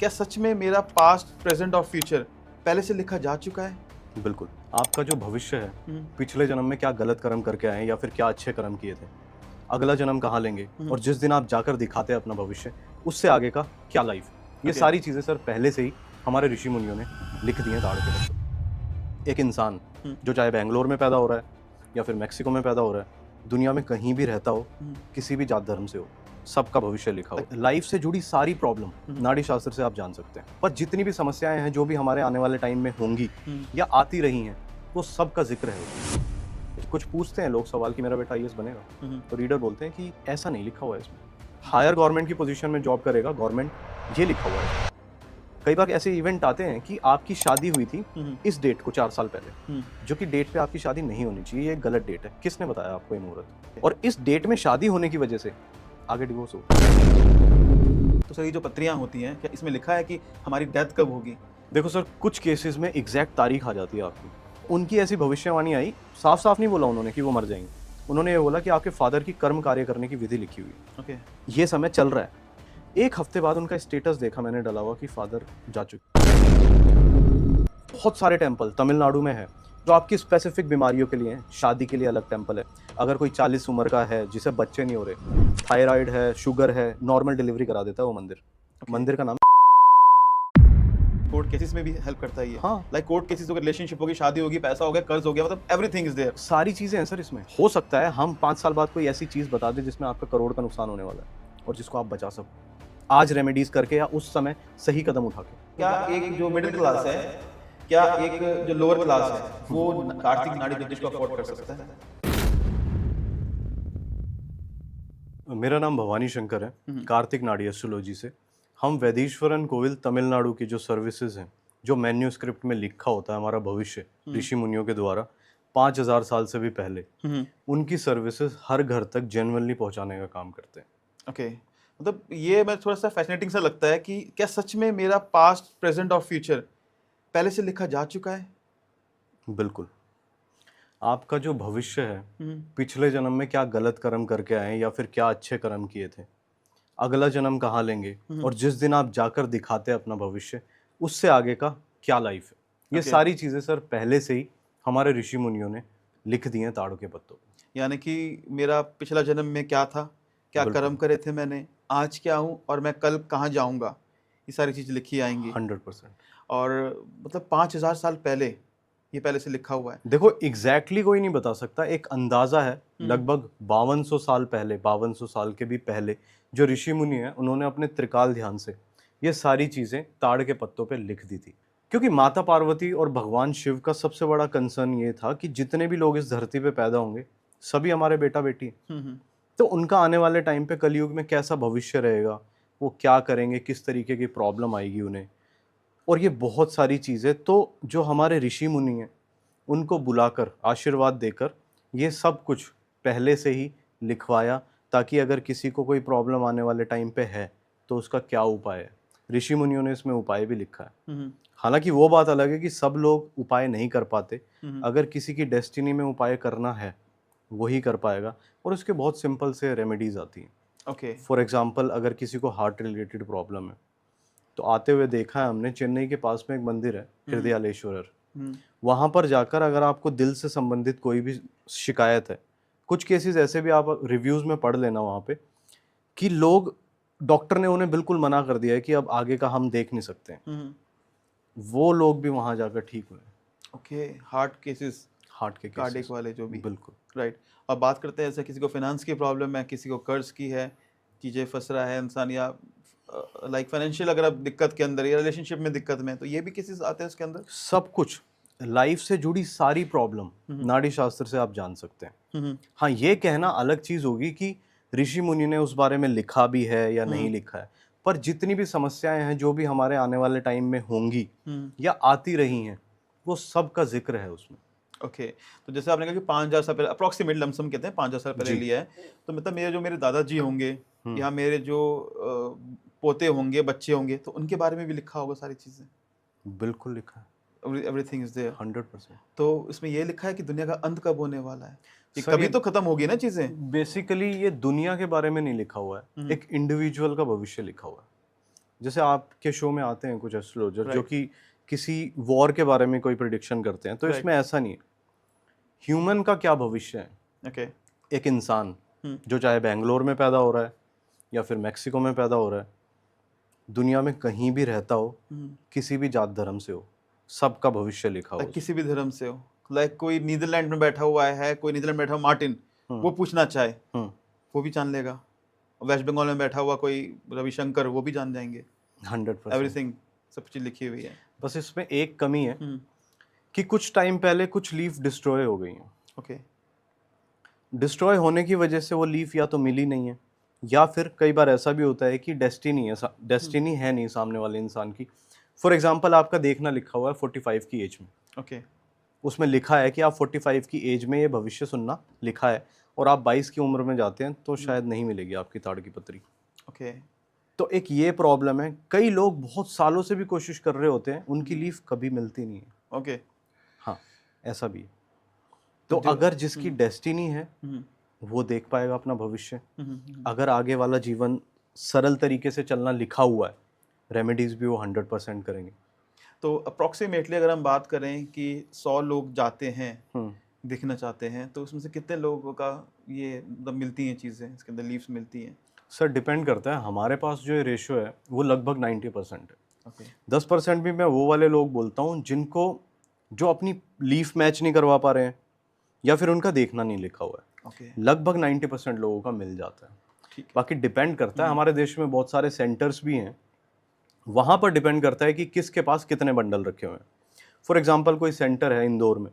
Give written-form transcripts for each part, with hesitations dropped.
क्या सच में मेरा पास्ट, प्रेजेंट और फ्यूचर पहले से लिखा जा चुका है? बिल्कुल। आपका जो भविष्य है, हम्म, पिछले जन्म में क्या गलत कर्म करके आए हैं या फिर क्या अच्छे कर्म किए थे, अगला जन्म कहाँ लेंगे और जिस दिन आप जाकर दिखाते हैं अपना भविष्य, उससे आगे का क्या लाइफ, ये Okay. सारी चीज़ें सर पहले से ही हमारे ऋषि मुनियों ने लिख दी हैं ताड़ के पत्तों। एक इंसान जो चाहे बेंगलोर में पैदा हो रहा है या फिर मैक्सिको में पैदा हो रहा है, दुनिया में कहीं भी रहता हो, किसी भी जात धर्म से हो, सबका भविष्य लिखा हो। लाइफ से जुड़ी सारी प्रॉब्लम नाड़ी शास्त्र से आप जान सकते हैं। पर जितनी भी समस्याएं हैं जो भी हमारे आने वाले टाइम में होंगी या आती रही हैं, वो सब का जिक्र है। कुछ पूछते हैं लोग सवाल कि मेरा बेटा आईएएस बनेगा, तो रीडर बोलते हैं कि ऐसा नहीं लिखा हुआ है इसमें। हायर गवर्नमेंट की पोजीशन में जॉब करेगा, गवर्नमेंट ये लिखा हुआ है। कई बार ऐसे इवेंट आते हैं कि आपकी शादी हुई थी इस डेट को 4 साल पहले, जो कि डेट पे आपकी शादी नहीं होनी चाहिए, ये गलत डेट है। किसने बताया आपको ये मुहूर्त? और इस डेट में शादी होने की वजह से आगे डिवोर्स हो। तो सर ये जो पत्रियां होती हैं, क्या इसमें लिखा है कि हमारी डेथ कब होगी? देखो सर, कुछ केसेस में एग्जैक्ट तारीख आ जाती है आपकी। उनकी ऐसी भविष्यवाणी आई, साफ साफ नहीं बोला उन्होंने कि वो मर जाएंगे। उन्होंने ये बोला कि आपके फादर की कर्म कार्य करने की विधि लिखी हुई है। ओके। ये समय चल रहा है। एक हफ्ते बाद उनका स्टेटस देखा मैंने डला हुआ कि फादर जा चुके। बहुत सारे टेम्पल तमिलनाडु में है जो आपकी स्पेसिफिक बीमारियों के लिए हैं। शादी के लिए अलग टेम्पल है। अगर कोई 40 उम्र का है जिसे बच्चे नहीं हो रहे, थायराइड है, शुगर है, नॉर्मल डिलीवरी करा देता है वो मंदिर। मंदिर का नाम कोर्ट केसेस में भी हेल्प करता है ये? हाँ। लाइक कोर्ट केसेस हो गए, रिलेशनशिप होगी, शादी होगी, पैसा हो गया, कर्ज हो गया, मतलब एवरीथिंग इज देयर। सारी चीजें हैं सर इसमें। हो सकता है हम 5 साल बाद कोई ऐसी चीज बता दे जिसमें आपका करोड़ का नुकसान होने वाला है और जिसको आप बचा सको आज रेमेडीज करके या उस समय सही कदम उठा के। क्या एक जो मिडिल क्लास है, क्या एक जो लोअर क्लास है, वो कार्तिक नाड़ी ज्योतिष को अफोर्ड कर सकता है? मेरा नाम भवानी शंकर है, कार्तिक नाड़ी एस्ट्रोलॉजी से। हम वैदीश्वरन कोविल तमिलनाडु की जो सर्विसेज हैं, जो मैन्यूस्क्रिप्ट में लिखा होता है हमारा भविष्य ऋषि मुनियों के द्वारा 5000 साल से भी पहले, उनकी सर्विसेज हर घर तक जेन्युइनली पहुंचाने का काम करते हैं। ओके, मतलब ये मैं थोड़ा सा फैसिनेटिंग सा लगता है कि क्या सच में मेरा पास्ट, प्रेजेंट और फ्यूचर पहले से लिखा जा चुका है? बिल्कुल। आपका जो भविष्य है, पिछले जन्म में क्या गलत कर्म करके आए हैं या फिर क्या अच्छे कर्म किए थे, अगला जन्म कहाँ लेंगे और जिस दिन आप जाकर दिखाते हैं अपना भविष्य, उससे आगे का क्या लाइफ है, ये सारी चीज़ें सर पहले से ही हमारे ऋषि मुनियों ने लिख दी हैं ताड़ों के पत्तों पे। यानी कि मेरा पिछला जन्म में क्या था, क्या कर्म करे थे मैंने, आज क्या हूँ और मैं कल कहाँ जाऊँगा, ये सारी चीज़ लिखी आएंगी। 100%। और मतलब 5000 साल पहले ये पहले से लिखा हुआ है। देखो एग्जैक्टली कोई नहीं बता सकता, एक अंदाजा है। लगभग 5200 साल पहले, 5200 साल के भी पहले जो ऋषि मुनि हैं, उन्होंने अपने त्रिकाल ध्यान से ये सारी चीजें ताड़ के पत्तों पे लिख दी थी। क्योंकि माता पार्वती और भगवान शिव का सबसे बड़ा कंसर्न ये था कि जितने भी लोग इस धरती पे पैदा होंगे सभी हमारे बेटा बेटी हैं। तो उनका आने वाले टाइम पे कलयुग में कैसा भविष्य रहेगा, वो क्या करेंगे, किस तरीके की प्रॉब्लम आएगी उन्हें, और ये बहुत सारी चीज़ें। तो जो हमारे ऋषि मुनि हैं उनको बुलाकर आशीर्वाद देकर ये सब कुछ पहले से ही लिखवाया, ताकि अगर किसी को कोई प्रॉब्लम आने वाले टाइम पे है तो उसका क्या उपाय है। ऋषि मुनियों ने इसमें उपाय भी लिखा है। हालांकि वो बात अलग है कि सब लोग उपाय नहीं कर पाते। अगर किसी की डेस्टिनी में उपाय करना है वही कर पाएगा, और उसके बहुत सिंपल से रेमेडीज आती हैं। ओके। फॉर एग्जाम्पल, अगर किसी को हार्ट रिलेटेड प्रॉब्लम है तो आते हुए देखा है हमने, चेन्नई के पास में एक मंदिर है हृदयालेश्वरर। वहां पर जाकर अगर आपको दिल से संबंधित कोई भी शिकायत है, कुछ केसेस ऐसे भी आप रिव्यूज में पढ़ लेना वहां पे कि लोग, डॉक्टर ने उन्हें बिल्कुल मना कर दिया है कि अब आगे का हम देख नहीं सकते हैं, वो लोग भी वहां जाकर ठीक हुए। ओके, हार्ट केसेस, हार्ट के कार्डिक केसेस वाले जो भी। बिल्कुल। राइट। अब बात करते हैं, ऐसे किसी को फाइनेंस की प्रॉब्लम है, किसी को कर्ज की है, चीज़ें फंस रहा है इंसान, या लाइक फाइनेंशियल अगर आप दिक्कत के अंदर या रिलेशनशिप में दिक्कत में, तो ये भी केसेस आते हैं उसके अंदर। सब कुछ लाइफ से जुड़ी सारी प्रॉब्लम नाड़ी शास्त्र से आप जान सकते हैं। हाँ, ये कहना अलग चीज होगी कि ऋषि मुनि ने उस बारे में लिखा भी है या नहीं लिखा है, पर जितनी भी समस्याएं हैं जो भी हमारे आने वाले टाइम में होंगी या आती रही हैं, वो सब का जिक्र है उसमें। ओके। तो जैसे आपने कहा कि 5000 साल पहले, अप्रोक्सीमेट लमसम कहते हैं 5000 साल पहले लिया है, तो मतलब मेरे दादाजी होंगे या मेरे जो पोते होंगे, बच्चे होंगे, तो उनके बारे में भी लिखा होगा सारी चीज़ें। बिल्कुल लिखा है, एवरीथिंग इज देयर। 100%। तो इसमें ये लिखा है कि दुनिया का अंत कब होने वाला है, कि सर, कभी ये तो खत्म होगी ना चीजें। बेसिकली ये दुनिया के बारे में नहीं लिखा हुआ है, एक इंडिविजुअल का भविष्य लिखा हुआ है। जैसे आपके शो में आते हैं कुछ एस्ट्रोलॉजर जो Right. कि किसी वॉर के बारे में कोई प्रिडिक्शन करते हैं, तो Right. इसमें ऐसा नहीं है। ह्यूमन का क्या भविष्य है? ओके एक इंसान हम्म। जो चाहे बेंगलोर में पैदा हो रहा है या फिर मेक्सिको में पैदा हो रहा है, दुनिया में कहीं भी रहता हो, किसी भी जात धर्म से हो, सबका भविष्य लिखा हो। किसी भी धर्म से हो, लाइक कोई नीदरलैंड में बैठा हुआ है, कोई नीदरलैंड में बैठा हुआ मार्टिन, वो पूछना चाहे वो भी जान लेगा। वेस्ट बंगाल में बैठा हुआ कोई रविशंकर, वो भी जान जाएंगे। 100%। एवरीथिंग, सब चीज लिखी हुई है। बस इसमें एक कमी है कि कुछ टाइम पहले कुछ लीफ डिस्ट्रॉय हो गई हैं। ओके डिस्ट्रॉय होने की वजह से वो लीफ या तो मिली नहीं है, या फिर कई बार ऐसा भी होता है कि डेस्टिनी है नहीं सामने वाले इंसान की। फॉर एग्जांपल, आपका देखना लिखा हुआ है 45 की एज में, ओके उसमें लिखा है कि आप 45 की एज में ये भविष्य सुनना लिखा है, और आप 22 की उम्र में जाते हैं तो शायद नहीं मिलेगी आपकी ताड़ की पत्री। ओके तो एक ये प्रॉब्लम है, कई लोग बहुत सालों से भी कोशिश कर रहे होते हैं, उनकी लीफ कभी मिलती नहीं है। ओके हाँ, ऐसा भी है। तो अगर जिसकी डेस्टिनी है वो देख पाएगा अपना भविष्य। अगर आगे वाला जीवन सरल तरीके से चलना लिखा हुआ है, रेमेडीज भी वो 100% करेंगे। तो अप्रोक्सीमेटली अगर हम बात करें कि 100 लोग जाते हैं दिखना चाहते हैं, तो उसमें से कितने लोगों का ये मतलब मिलती हैं चीज़ें, इसके अंदर लीव्स मिलती हैं? सर डिपेंड करता है। हमारे पास जो ये रेशियो है वो लगभग 90% है। ओके 10% भी मैं वो वाले लोग बोलता हूँ जिनको जो अपनी लीफ मैच नहीं करवा पा रहे हैं या फिर उनका देखना नहीं लिखा हुआ है। ओके लगभग 90% लोगों का मिल जाता है। ठीक है। बाकी डिपेंड करता है, हमारे देश में बहुत सारे सेंटर्स भी हैं, वहाँ पर डिपेंड करता है कि किसके पास कितने बंडल रखे हुए हैं। फॉर एग्जांपल, कोई सेंटर है इंदौर में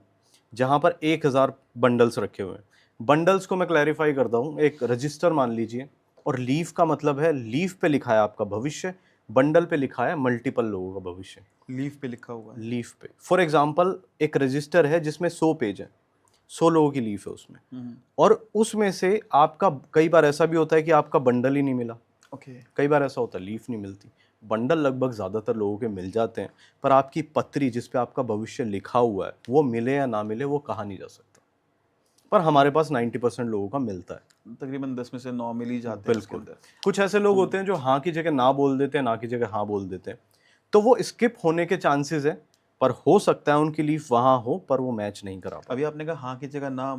जहाँ पर 1000 बंडल्स रखे हुए हैं। बंडल्स को मैं क्लैरिफाई करता हूँ, एक रजिस्टर मान लीजिए, और लीफ का मतलब है लीफ पे लिखा है आपका भविष्य, बंडल पे लिखा है मल्टीपल लोगों का भविष्य। लीफ पे लिखा हुआ है। लीफ पे फॉर एग्जांपल एक रजिस्टर है जिसमें 100 पेज है, 100 लोगों की लीफ है उसमें, और उसमें से आपका कई बार ऐसा भी होता है कि आपका बंडल ही नहीं मिला। ओके कई बार ऐसा होता है लीफ नहीं मिलती। बंडल लगभग ज़्यादातर लोगों के मिल जाते हैं, पर आपकी पत्री जिस पे आपका भविष्य लिखा हुआ है वो मिले या ना मिले वो कहा नहीं जा सकता। पर हमारे पास 90% लोगों का मिलता है। तकरीबन 10 में से 9 मिल ही जाते हैं इसके बिल्कुल। अंदर। कुछ ऐसे लोग होते हैं जो हाँ की जगह ना बोल देते हैं, ना की जगह हाँ बोल देते हैं, तो वो स्किप होने के चांसेस है, पर हो सकता है उनकी लीफ वहाँ हो पर वो मैच नहीं करा पाए। अभी आपने कहा हाँ की जगह ना,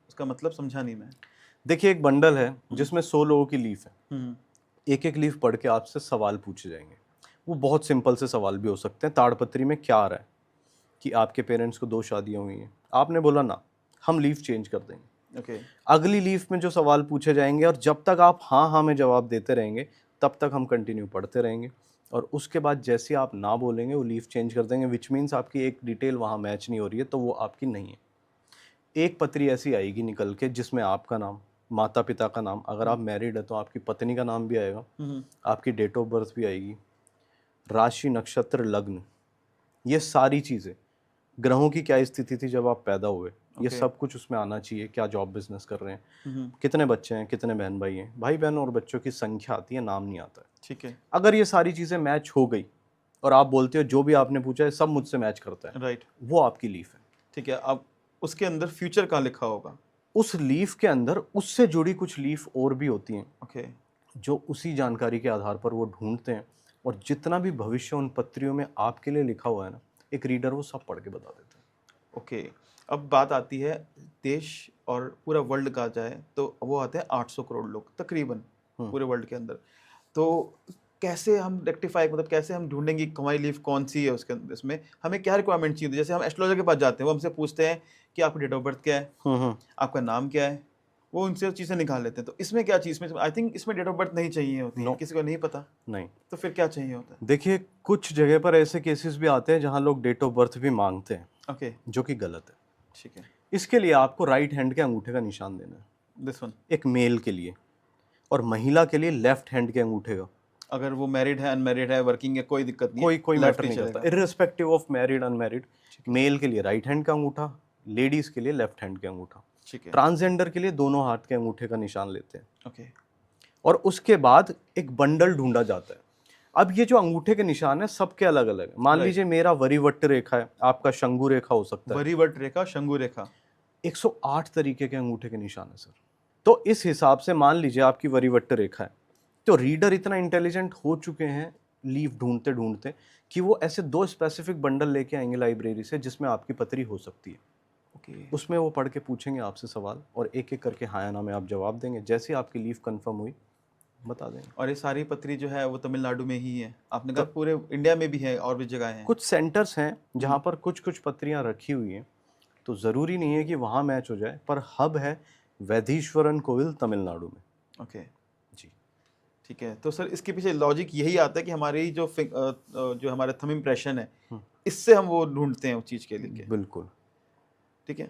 उसका मतलब समझा नहीं मैं। देखिए, एक बंडल है जिसमें 100 लोगों की लीफ है, एक एक लीफ पढ़ के आपसे सवाल पूछे जाएंगे। वो बहुत सिंपल से सवाल भी हो सकते हैं। ताड़पत्री में क्या आ रहा है कि आपके पेरेंट्स को 2 शादियां हुई हैं, आपने बोला ना, हम लीफ चेंज कर देंगे। ओके अगली लीफ में जो सवाल पूछे जाएंगे, और जब तक आप हाँ हाँ में जवाब देते रहेंगे तब तक हम कंटिन्यू पढ़ते रहेंगे, और उसके बाद जैसे आप ना बोलेंगे वो लीफ चेंज कर देंगे, विच मीन्स आपकी एक डिटेल वहाँ मैच नहीं हो रही है तो वो आपकी नहीं है। एक पत्री ऐसी आएगी निकल के जिसमें आपका नाम, माता पिता का नाम, अगर आप मैरिड है तो आपकी पत्नी का नाम भी आएगा, आपकी डेट ऑफ बर्थ भी आएगी, राशि, नक्षत्र, लग्न, ये सारी चीज़ें, ग्रहों की क्या स्थिति थी जब आप पैदा हुए, ये सब कुछ उसमें आना चाहिए। क्या जॉब बिजनेस कर रहे हैं, कितने बच्चे हैं, कितने बहन भाई हैं, भाई बहन और बच्चों की संख्या आती है, नाम नहीं आता है। ठीक है। अगर ये सारी चीज़ें मैच हो गई और आप बोलते हो जो भी आपने पूछा है सब मुझसे मैच करता है, राइट, वो आपकी लीफ है। ठीक है। अब उसके अंदर फ्यूचर का लिखा होगा। उस लीफ के अंदर उससे जुड़ी कुछ लीफ और भी होती हैं ओके जो उसी जानकारी के आधार पर वो ढूंढते हैं, और जितना भी भविष्य उन पत्रियों में आपके लिए लिखा हुआ है ना, एक रीडर वो सब पढ़ के बता देता है। ओके अब बात आती है देश और पूरा वर्ल्ड का जाए तो वो आते हैं 800 करोड़ लोग तकरीबन पूरे वर्ल्ड के अंदर। तो कैसे हम रेक्टिफाई, मतलब कैसे हम ढूंढेंगे कि हमारी लीफ कौन सी है उसके अंदर, इसमें हमें क्या रिक्वायरमेंट चाहिए होती है? जैसे हम एस्ट्रोलॉजर के पास जाते हैं, वो हमसे पूछते हैं कि आपकी डेट ऑफ बर्थ क्या है, आपका नाम क्या है, वो उनसे चीज़ें निकाल लेते हैं। तो इसमें क्या चीज़ में, आई थिंक इसमें डेट ऑफ बर्थ नहीं चाहिए होती है, किसी को नहीं पता, नहीं। तो फिर क्या चाहिए होता है? देखिए, कुछ जगह पर ऐसे केसेस भी आते हैं जहाँ लोग डेट ऑफ बर्थ भी मांगते हैं, ओके जो कि गलत है। ठीक है। इसके लिए आपको राइट हैंड के अंगूठे का निशान देना है, दिस वन एक मेल के लिए, और महिला के लिए लेफ्ट हैंड के अंगूठे का। अगर वो मैरिड है, अनमैरिड है, वर्किंग है, कोई दिक्कत नहीं है, कोई left मैटर ही नहीं चलेगा। करता, irrespective of married unmarried. Male के लिए राइट हैंड का अंगूठा, लेडीज के लिए लेफ्ट हैंड के अंगूठा। ठीक है। ट्रांसजेंडर के लिए दोनों हाथ के अंगूठे का निशान लेते हैं। ओके और उसके बाद एक बंडल ढूंढा जाता है। अब ये जो अंगूठे के निशान है सबके अलग अलग है। मान लीजिए मेरा वरिवट्ट रेखा है, आपका शंगु रेखा हो सकता है। वरिवट रेखा, शंगु रेखा, 108 तरीके के अंगूठे के निशान है सर। तो इस हिसाब से मान लीजिए आपकी वरिवट्ट रेखा है, तो रीडर इतना इंटेलिजेंट हो चुके हैं लीफ ढूंढते ढूंढते कि वो ऐसे 2 स्पेसिफिक बंडल लेके आएंगे लाइब्रेरी से जिसमें आपकी पत्री हो सकती है। ओके। उसमें वो पढ़ के पूछेंगे आपसे सवाल और एक एक करके हाँ या ना में आप जवाब देंगे। जैसे ही आपकी लीव कंफर्म हुई बता देंगे। और ये सारी पत्री जो है वो तमिलनाडु में ही है, आपने कहा पूरे इंडिया में भी है और भी जगह है? कुछ सेंटर्स हैं जहाँ पर कुछ कुछ पत्रियाँ रखी हुई हैं, तो ज़रूरी नहीं है कि वहाँ मैच हो जाए, पर हब है वैधीश्वरन कोविल तमिलनाडु में। ओके, जी ठीक है। तो सर इसके पीछे लॉजिक यही आता है कि हमारी जो हमारा थंब इम्प्रेशन है, इससे हम वो ढूंढते हैं उस चीज़ के लिए। बिल्कुल, ठीक है।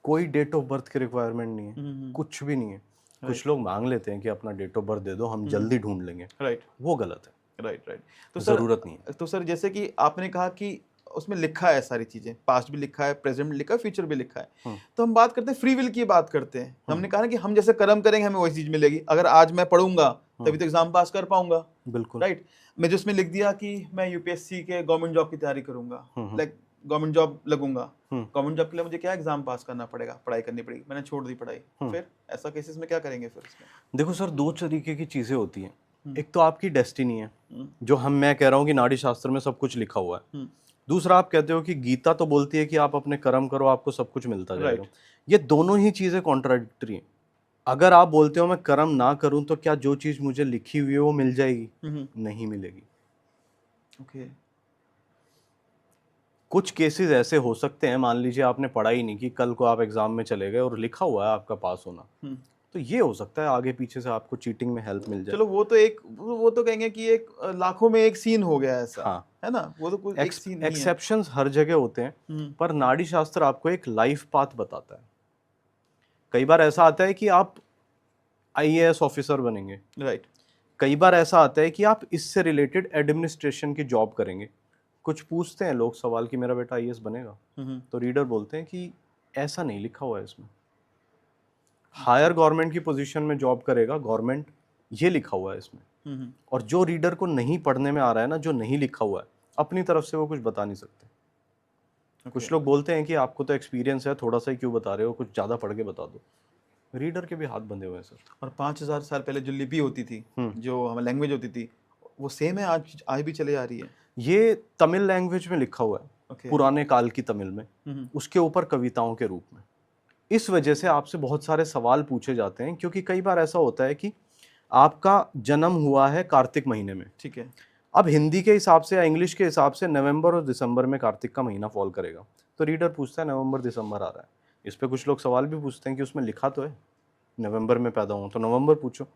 कोई डेट ऑफ बर्थ की रिक्वायरमेंट नहीं है, हम्म। कुछ भी नहीं है। कुछ लोग मांग लेते हैं कि अपना डेट ऑफ बर्थ दे दो, हम जल्दी ढूंढ लेंगे, राइट वो गलत है। Right right. तो ज़रूरत नहीं है। तो सर जैसे कि आपने कहा कि उसमें लिखा है सारी चीजें, पास्ट भी लिखा है, प्रेजेंट भी लिखा है, फ्यूचर भी लिखा है। तो हम बात करते हैं फ्री विल की, बात करते हैं। हमने कहा ना कि हम जैसे कर्म करेंगे हमें वही चीज मिलेगी। अगर आज मैं पढ़ूंगा तभी तो एग्जाम पास कर पाऊंगा। बिल्कुल राइट। मैं जिसमें लिख दिया कि मैं यूपीएससी के गवर्नमेंट जॉब की तैयारी करूंगा, लाइक गवर्नमेंट जॉब लगूंगा, गवर्नमेंट जॉब के लिए मुझे क्या एग्जाम पास करना पड़ेगा, पढ़ाई करनी पड़ेगी, मैंने छोड़ दी पढ़ाई, फिर ऐसा केसेस में क्या करेंगे फिर इसमें? देखो सर, 2 तरीके की चीज़ें होती हैं। एक तो आपकी डेस्टिनी है, जो मैं कह रहा हूँ कि नाड़ी शास्त्र में सब कुछ लिखा हुआ है। दूसरा आप कहते हो कि गीता तो बोलती है कि आप अपने कर्म करो, आपको सब कुछ मिलता जाएगा। ये दोनों ही चीज़ें कॉन्ट्राडिक्टरी हैं। अगर आप बोलते हो मैं कर्म ना करूं तो क्या जो चीज़ मुझे लिखी हुई है वो मिल जाएगी? नहीं मिलेगी। ओके। कुछ केसेस ऐसे हो सकते हैं, मान लीजिए आपने पढ़ा ही नहीं कि कल को आप एग्जाम में चले गए और लिखा हुआ है आपका पास होना, तो ये हो सकता है आगे पीछे से आपको चीटिंग में हेल्प मिल जाए। चलो वो तो कहेंगे कि एक लाखों में एक सीन हो गया ऐसा। हाँ, है ना, वो तो कुछ एक सीन नहीं है। एक्सेप्शंस हर जगह होते हैं, पर नाड़ी शास्त्र आपको एक लाइफ पाथ बताता है। कई बार ऐसा आता है कि आप आईएएस ऑफिसर बनेंगे, राइट। कई बार ऐसा आता है कि आप इससे रिलेटेड एडमिनिस्ट्रेशन की जॉब करेंगे। कुछ पूछते हैं लोग सवाल कि मेरा बेटा आईएएस बनेगा, तो रीडर बोलते हैं कि ऐसा नहीं लिखा हुआ है इसमें। हायर गवर्नमेंट की पोजीशन में जॉब करेगा, गवर्नमेंट ये लिखा हुआ है इसमें। और जो रीडर को नहीं पढ़ने में आ रहा है ना, जो नहीं लिखा हुआ है, अपनी तरफ से वो कुछ बता नहीं सकते। कुछ लोग बोलते हैं कि आपको तो एक्सपीरियंस है, थोड़ा सा ही क्यों बता रहे हो, कुछ ज़्यादा पढ़ के बता दो। रीडर के भी हाथ बंधे हुए हैं सर। और 5000 साल पहले जो लिपि होती थी, जो हमारी लैंग्वेज होती थी, वो सेम है आज भी चले आ रही है। ये तमिल लैंग्वेज में लिखा हुआ है, Okay. पुराने काल की तमिल में, उसके ऊपर कविताओं के रूप में। इस वजह से आपसे बहुत सारे सवाल पूछे जाते हैं, क्योंकि कई बार ऐसा होता है कि आपका जन्म हुआ है कार्तिक महीने में, ठीक है। अब हिंदी के हिसाब से या इंग्लिश के हिसाब से नवंबर और दिसंबर में कार्तिक का महीना फॉल करेगा, तो रीडर पूछता है नवंबर दिसंबर आ रहा है। इस पे कुछ लोग सवाल भी पूछते हैं कि उसमें लिखा तो है नवंबर में पैदा हुआ, तो नवंबर पूछो।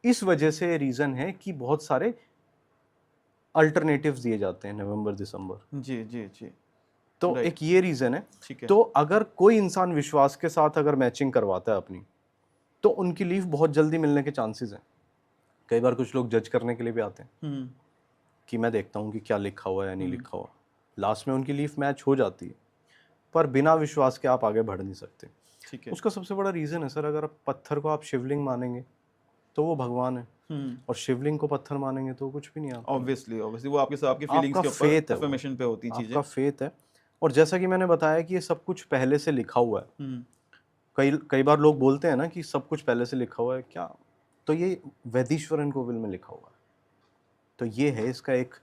इस वजह से रीजन है कि बहुत सारे अल्टरनेटिव्स दिए जाते हैं नवंबर दिसंबर। जी जी जी। तो एक ये रीजन है। ठीक है। तो अगर कोई इंसान विश्वास के साथ अगर मैचिंग करवाता है अपनी, तो उनकी लीव बहुत जल्दी मिलने के चांसेस हैं। कई बार कुछ लोग जज करने के लिए भी आते हैं कि मैं देखता हूँ कि क्या लिखा हुआ है या नहीं लिखा हुआ। लास्ट में उनकी लीव मैच हो जाती है, पर बिना विश्वास के आप आगे बढ़ नहीं सकते। ठीक है। उसका सबसे बड़ा रीजन है सर, अगर पत्थर को आप शिवलिंग मानेंगे तो वो भगवान है, और शिवलिंग को पत्थर मानेंगे तो कुछ भी नहीं। आप ऑब्वियसली वो आपकी फीलिंग्स के ऊपर, अफर्मेशन पे होती चीजें। आपका फेथ है। और जैसा कि मैंने बताया कि ये सब कुछ पहले से लिखा हुआ है। कई बार लोग बोलते हैं ना कि सब कुछ पहले से लिखा हुआ है क्या, तो ये वैधीश्वरन कोविल में लिखा हुआ है। तो ये है इसका एक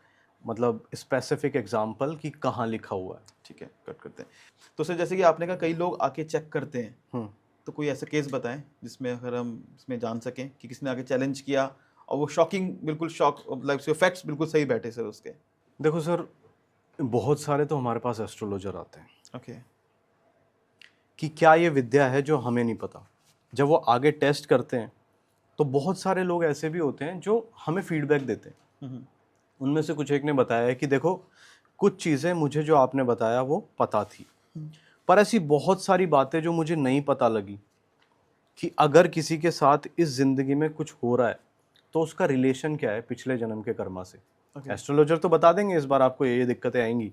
मतलब स्पेसिफिक एग्जाम्पल कि कहाँ लिखा हुआ है। ठीक है, कट करते हैं। तो सर जैसे कि आपने कहा कई लोग आके चेक करते हैं, तो कोई ऐसा केस बताएं जिसमें अगर हम इसमें जान सकें कि किसने आके चैलेंज किया और वो शॉकिंग, बिल्कुल शॉक, लाइक उसके फैक्ट्स बिल्कुल सही बैठे सर उसके। देखो सर, बहुत सारे तो हमारे पास एस्ट्रोलॉजर आते हैं। ओके। कि क्या ये विद्या है जो हमें नहीं पता। जब वो आगे टेस्ट करते हैं तो बहुत सारे लोग ऐसे भी होते हैं जो हमें फीडबैक देते हैं। उनमें से कुछ एक ने बताया है कि देखो, कुछ चीज़ें मुझे जो आपने बताया वो पता थी, पर ऐसी बहुत सारी बातें जो मुझे नहीं पता लगी कि अगर किसी के साथ इस जिंदगी में कुछ हो रहा है तो उसका रिलेशन क्या है पिछले जन्म के कर्मा से। एस्ट्रोलॉजर तो बता देंगे इस बार आपको ये दिक्कतें आएंगी,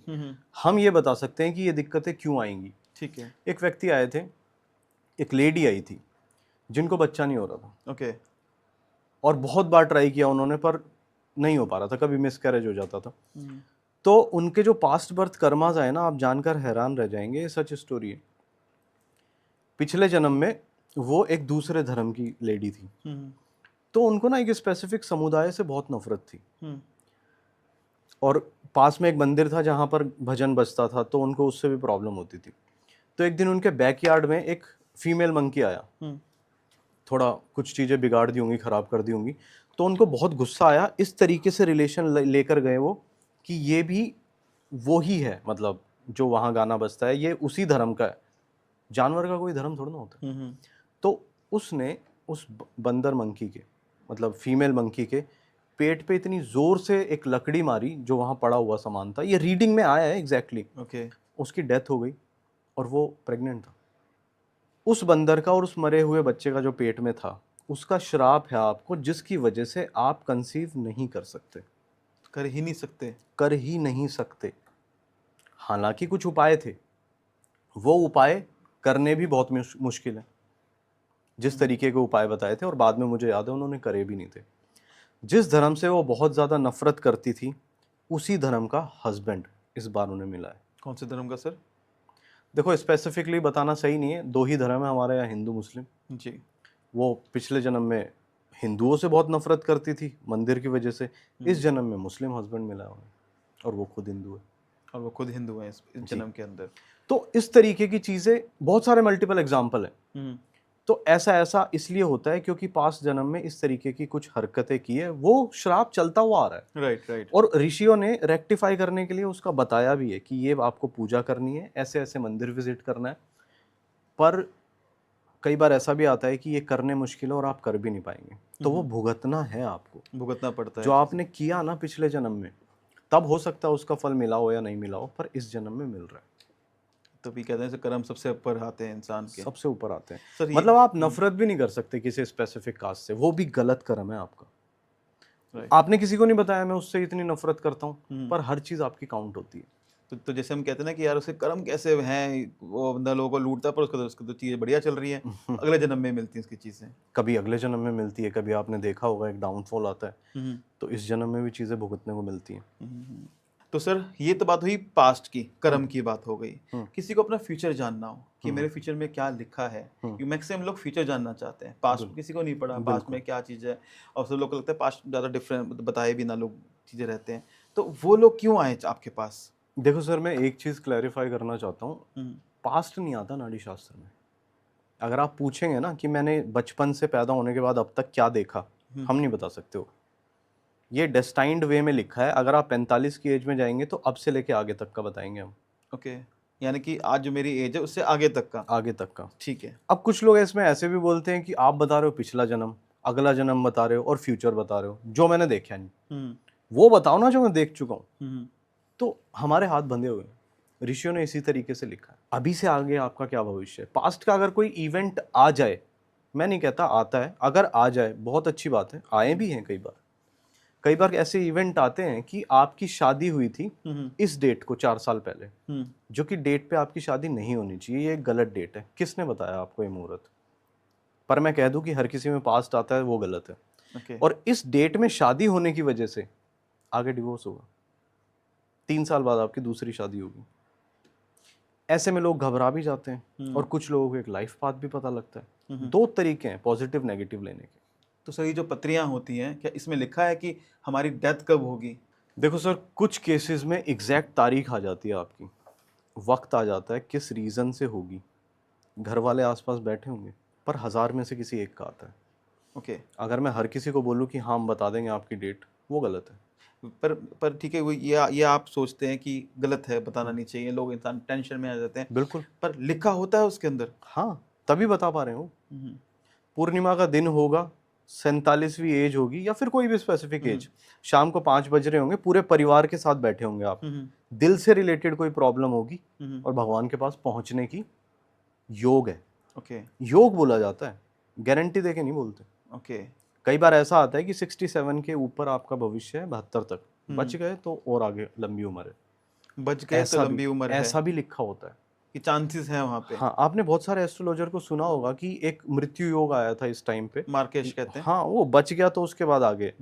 हम ये बता सकते हैं कि ये दिक्कतें क्यों आएंगी। ठीक है। एक व्यक्ति आए थे, एक लेडी आई थी जिनको बच्चा नहीं हो रहा था। ओके। और बहुत बार ट्राई किया उन्होंने, पर नहीं हो पा रहा था, कभी मिसकैरेज हो जाता था। तो उनके जो पास्ट बर्थ कर्मास आए ना, आप जानकर हैरान रह जाएंगे, ये सच स्टोरी है। पिछले जन्म में वो एक दूसरे धर्म की लेडी थी, तो उनको ना एक स्पेसिफिक समुदाय से बहुत नफरत थी। और पास में एक मंदिर था जहाँ पर भजन बजता था, तो उनको उससे भी प्रॉब्लम होती थी। तो एक दिन उनके बैकयार्ड में एक फीमेल मंकी आया, थोड़ा कुछ चीज़ें बिगाड़ दी होंगी, ख़राब कर दी होंगी, तो उनको बहुत गुस्सा आया। इस तरीके से रिलेशन लेकर गए वो कि ये भी वो ही है, मतलब जो वहाँ गाना बजता है ये उसी धर्म का है। जानवर का कोई धर्म थोड़ा ना होता है। तो उसने उस बंदर मंकी के, मतलब फीमेल मंकी के पेट पे इतनी जोर से एक लकड़ी मारी, जो वहाँ पड़ा हुआ सामान था, ये रीडिंग में आया है एग्जैक्टली। ओके। उसकी डेथ हो गई और वो प्रेग्नेंट था। उस बंदर का और उस मरे हुए बच्चे का जो पेट में था, उसका श्राप है आपको, जिसकी वजह से आप कंसीव नहीं कर सकते, कर ही नहीं सकते। कर ही नहीं सकते। हालांकि कुछ उपाय थे, वो उपाय करने भी बहुत मुश्किल है, जिस तरीके के उपाय बताए थे, और बाद में मुझे याद है उन्होंने करे भी नहीं थे। जिस धर्म से वो बहुत ज़्यादा नफरत करती थी, उसी धर्म का हस्बैंड इस बार उन्हें मिला है। कौन से धर्म का सर? देखो स्पेसिफिकली बताना सही नहीं है, दो ही धर्म है हमारे यहाँ, हिंदू मुस्लिम। जी। वो पिछले जन्म में हिंदुओं से बहुत नफरत करती थी मंदिर की वजह से, इस जन्म में मुस्लिम हस्बैंड मिला है उन्हें, और वो खुद हिंदू है। और वो खुद हिंदू हैं इस जन्म के अंदर। तो इस तरीके की चीज़ें, बहुत सारे मल्टीपल एग्जाम्पल है। तो ऐसा इसलिए होता है क्योंकि पास्ट जन्म में इस तरीके की कुछ हरकतें की है, वो श्राप चलता हुआ आ रहा है। Right right. और ऋषियों ने रेक्टिफाई करने के लिए उसका बताया भी है कि ये आपको पूजा करनी है, ऐसे ऐसे मंदिर विजिट करना है। पर कई बार ऐसा भी आता है कि ये करने मुश्किल है और आप कर भी नहीं पाएंगे, तो वो भुगतना है आपको, भुगतना पड़ता है जो आपने किया ना पिछले जन्म में। तब हो सकता है उसका फल मिला हो या नहीं मिला हो, पर इस जन्म में मिल रहा है। तभी कहते हैं कर्म सबसे ऊपर आते हैं इंसान के। सबसे ऊपर आते हैं। सर मतलब आप नफरत भी नहीं कर सकते किसी स्पेसिफिक कास्ट से, वो भी गलत कर्म है आपका। राइट। आपने किसी को नहीं बताया मैं उससे इतनी नफरत करता हूँ, पर हर चीज आपकी काउंट होती है। तो जैसे हम कहते हैं ना कि यार उसके कर्म कैसे हैं, वो बंदा लोगों को लूटता है, पर उसको तो चीज़ें बढ़िया चल रही हैं, अगले जन्म में मिलती हैं उसकी चीज़ें। कभी अगले जन्म में मिलती है, कभी आपने देखा होगा एक डाउनफॉल आता है, तो इस जन्म में भी चीजें भुगतने को मिलती हैं। तो सर ये तो बात हुई पास्ट की, कर्म की बात हो गई। किसी को अपना फ्यूचर जानना हो कि मेरे फ्यूचर में क्या लिखा है, कि मैक्सिमम लोग फ्यूचर जानना चाहते हैं, पास्ट किसी को नहीं पड़ा, पास्ट में क्या चीज़ है, और सब लोग को लगता है पास्ट ज़्यादा डिफरेंट बताए भी ना लोग चीज़ें रहते हैं, तो वो लोग क्यों आए आपके पास? देखो सर, मैं एक चीज क्लैरिफाई करना चाहता हूँ, पास्ट नहीं आता नाड़ी शास्त्र में। अगर आप पूछेंगे ना कि मैंने बचपन से पैदा होने के बाद अब तक क्या देखा, हम नहीं बता सकते हो। ये डेस्टाइन्ड वे में लिखा है। अगर आप 45 की एज में जाएंगे तो अब से लेके आगे तक का बताएंगे हम। ओके, यानी कि आज जो मेरी एज है उससे आगे तक का। आगे तक का, ठीक है। अब कुछ लोग इसमें ऐसे भी बोलते हैं कि आप बता रहे हो पिछला जन्म, अगला जन्म बता रहे हो और फ्यूचर बता रहे हो, जो मैंने देखा नहीं वो बताओ ना जो मैं देख चुका हूँ। तो हमारे हाथ बंधे हुए हैं, ऋषियों ने इसी तरीके से लिखा है। अभी से आगे आपका क्या भविष्य है, पास्ट का अगर कोई इवेंट आ जाए, मैं नहीं कहता आता है, अगर आ जाए बहुत अच्छी बात है, आए भी हैं कई बार ऐसे इवेंट आते हैं कि आपकी शादी हुई थी इस डेट को 4 साल पहले, जो कि डेट पे आपकी शादी नहीं होनी चाहिए, ये एक गलत डेट है। किसने बताया आपको ये मुहूर्त? पर मैं कह दूं कि हर किसी में पास्ट आता है, वो गलत है। Okay. और इस डेट में शादी होने की वजह से आगे डिवोर्स होगा, 3 साल बाद आपकी दूसरी शादी होगी। ऐसे में लोग घबरा भी जाते हैं, और कुछ लोगों को एक लाइफ पाथ भी पता लगता है। 2 तरीके हैं पॉजिटिव नेगेटिव लेने के। तो सर ये जो पत्रियां होती हैं, क्या इसमें लिखा है कि हमारी डेथ कब होगी? देखो सर, कुछ केसेस में एग्जैक्ट तारीख आ जाती है आपकी, वक्त आ जाता है किस रीज़न से होगी, घर वाले आसपास बैठे होंगे, पर 1000 में से किसी एक का आता है। ओके। अगर मैं हर किसी को बोलूँ कि हाँ हम बता देंगे आपकी डेट, वो गलत है। पर ठीक है, वो ये आप सोचते हैं कि गलत है, बताना नहीं चाहिए, लोग इंसान टेंशन में आ जाते हैं। बिल्कुल। पर लिखा होता है उसके अंदर। हाँ, तभी बता पा रहे हो। पूर्णिमा का दिन होगा, 47वीं एज होगी, या फिर कोई भी स्पेसिफिक एज, शाम को 5 बज रहे होंगे, पूरे परिवार के साथ बैठे होंगे आप, दिल से रिलेटेड कोई प्रॉब्लम होगी, और भगवान के पास पहुंचने की योग है। ओके। योग बोला जाता है, गारंटी देके नहीं बोलते। ओके। कई बार ऐसा आता है कि 67 के ऊपर आपका भविष्य है, 72 तक बच गए तो और आगे लंबी उम्र है, बच गए तो लंबी उम्र है, ऐसा भी लिखा होता है कि चांसेस हैं वहाँ पे। हाँ, आपने बहुत सारे एस्ट्रोलॉजर को सुना होगा कि एक मृत्यु योग आया था इस टाइम पे, मार्केश कहते हैं। हाँ, वो बच गया तो उसके बाद आगे,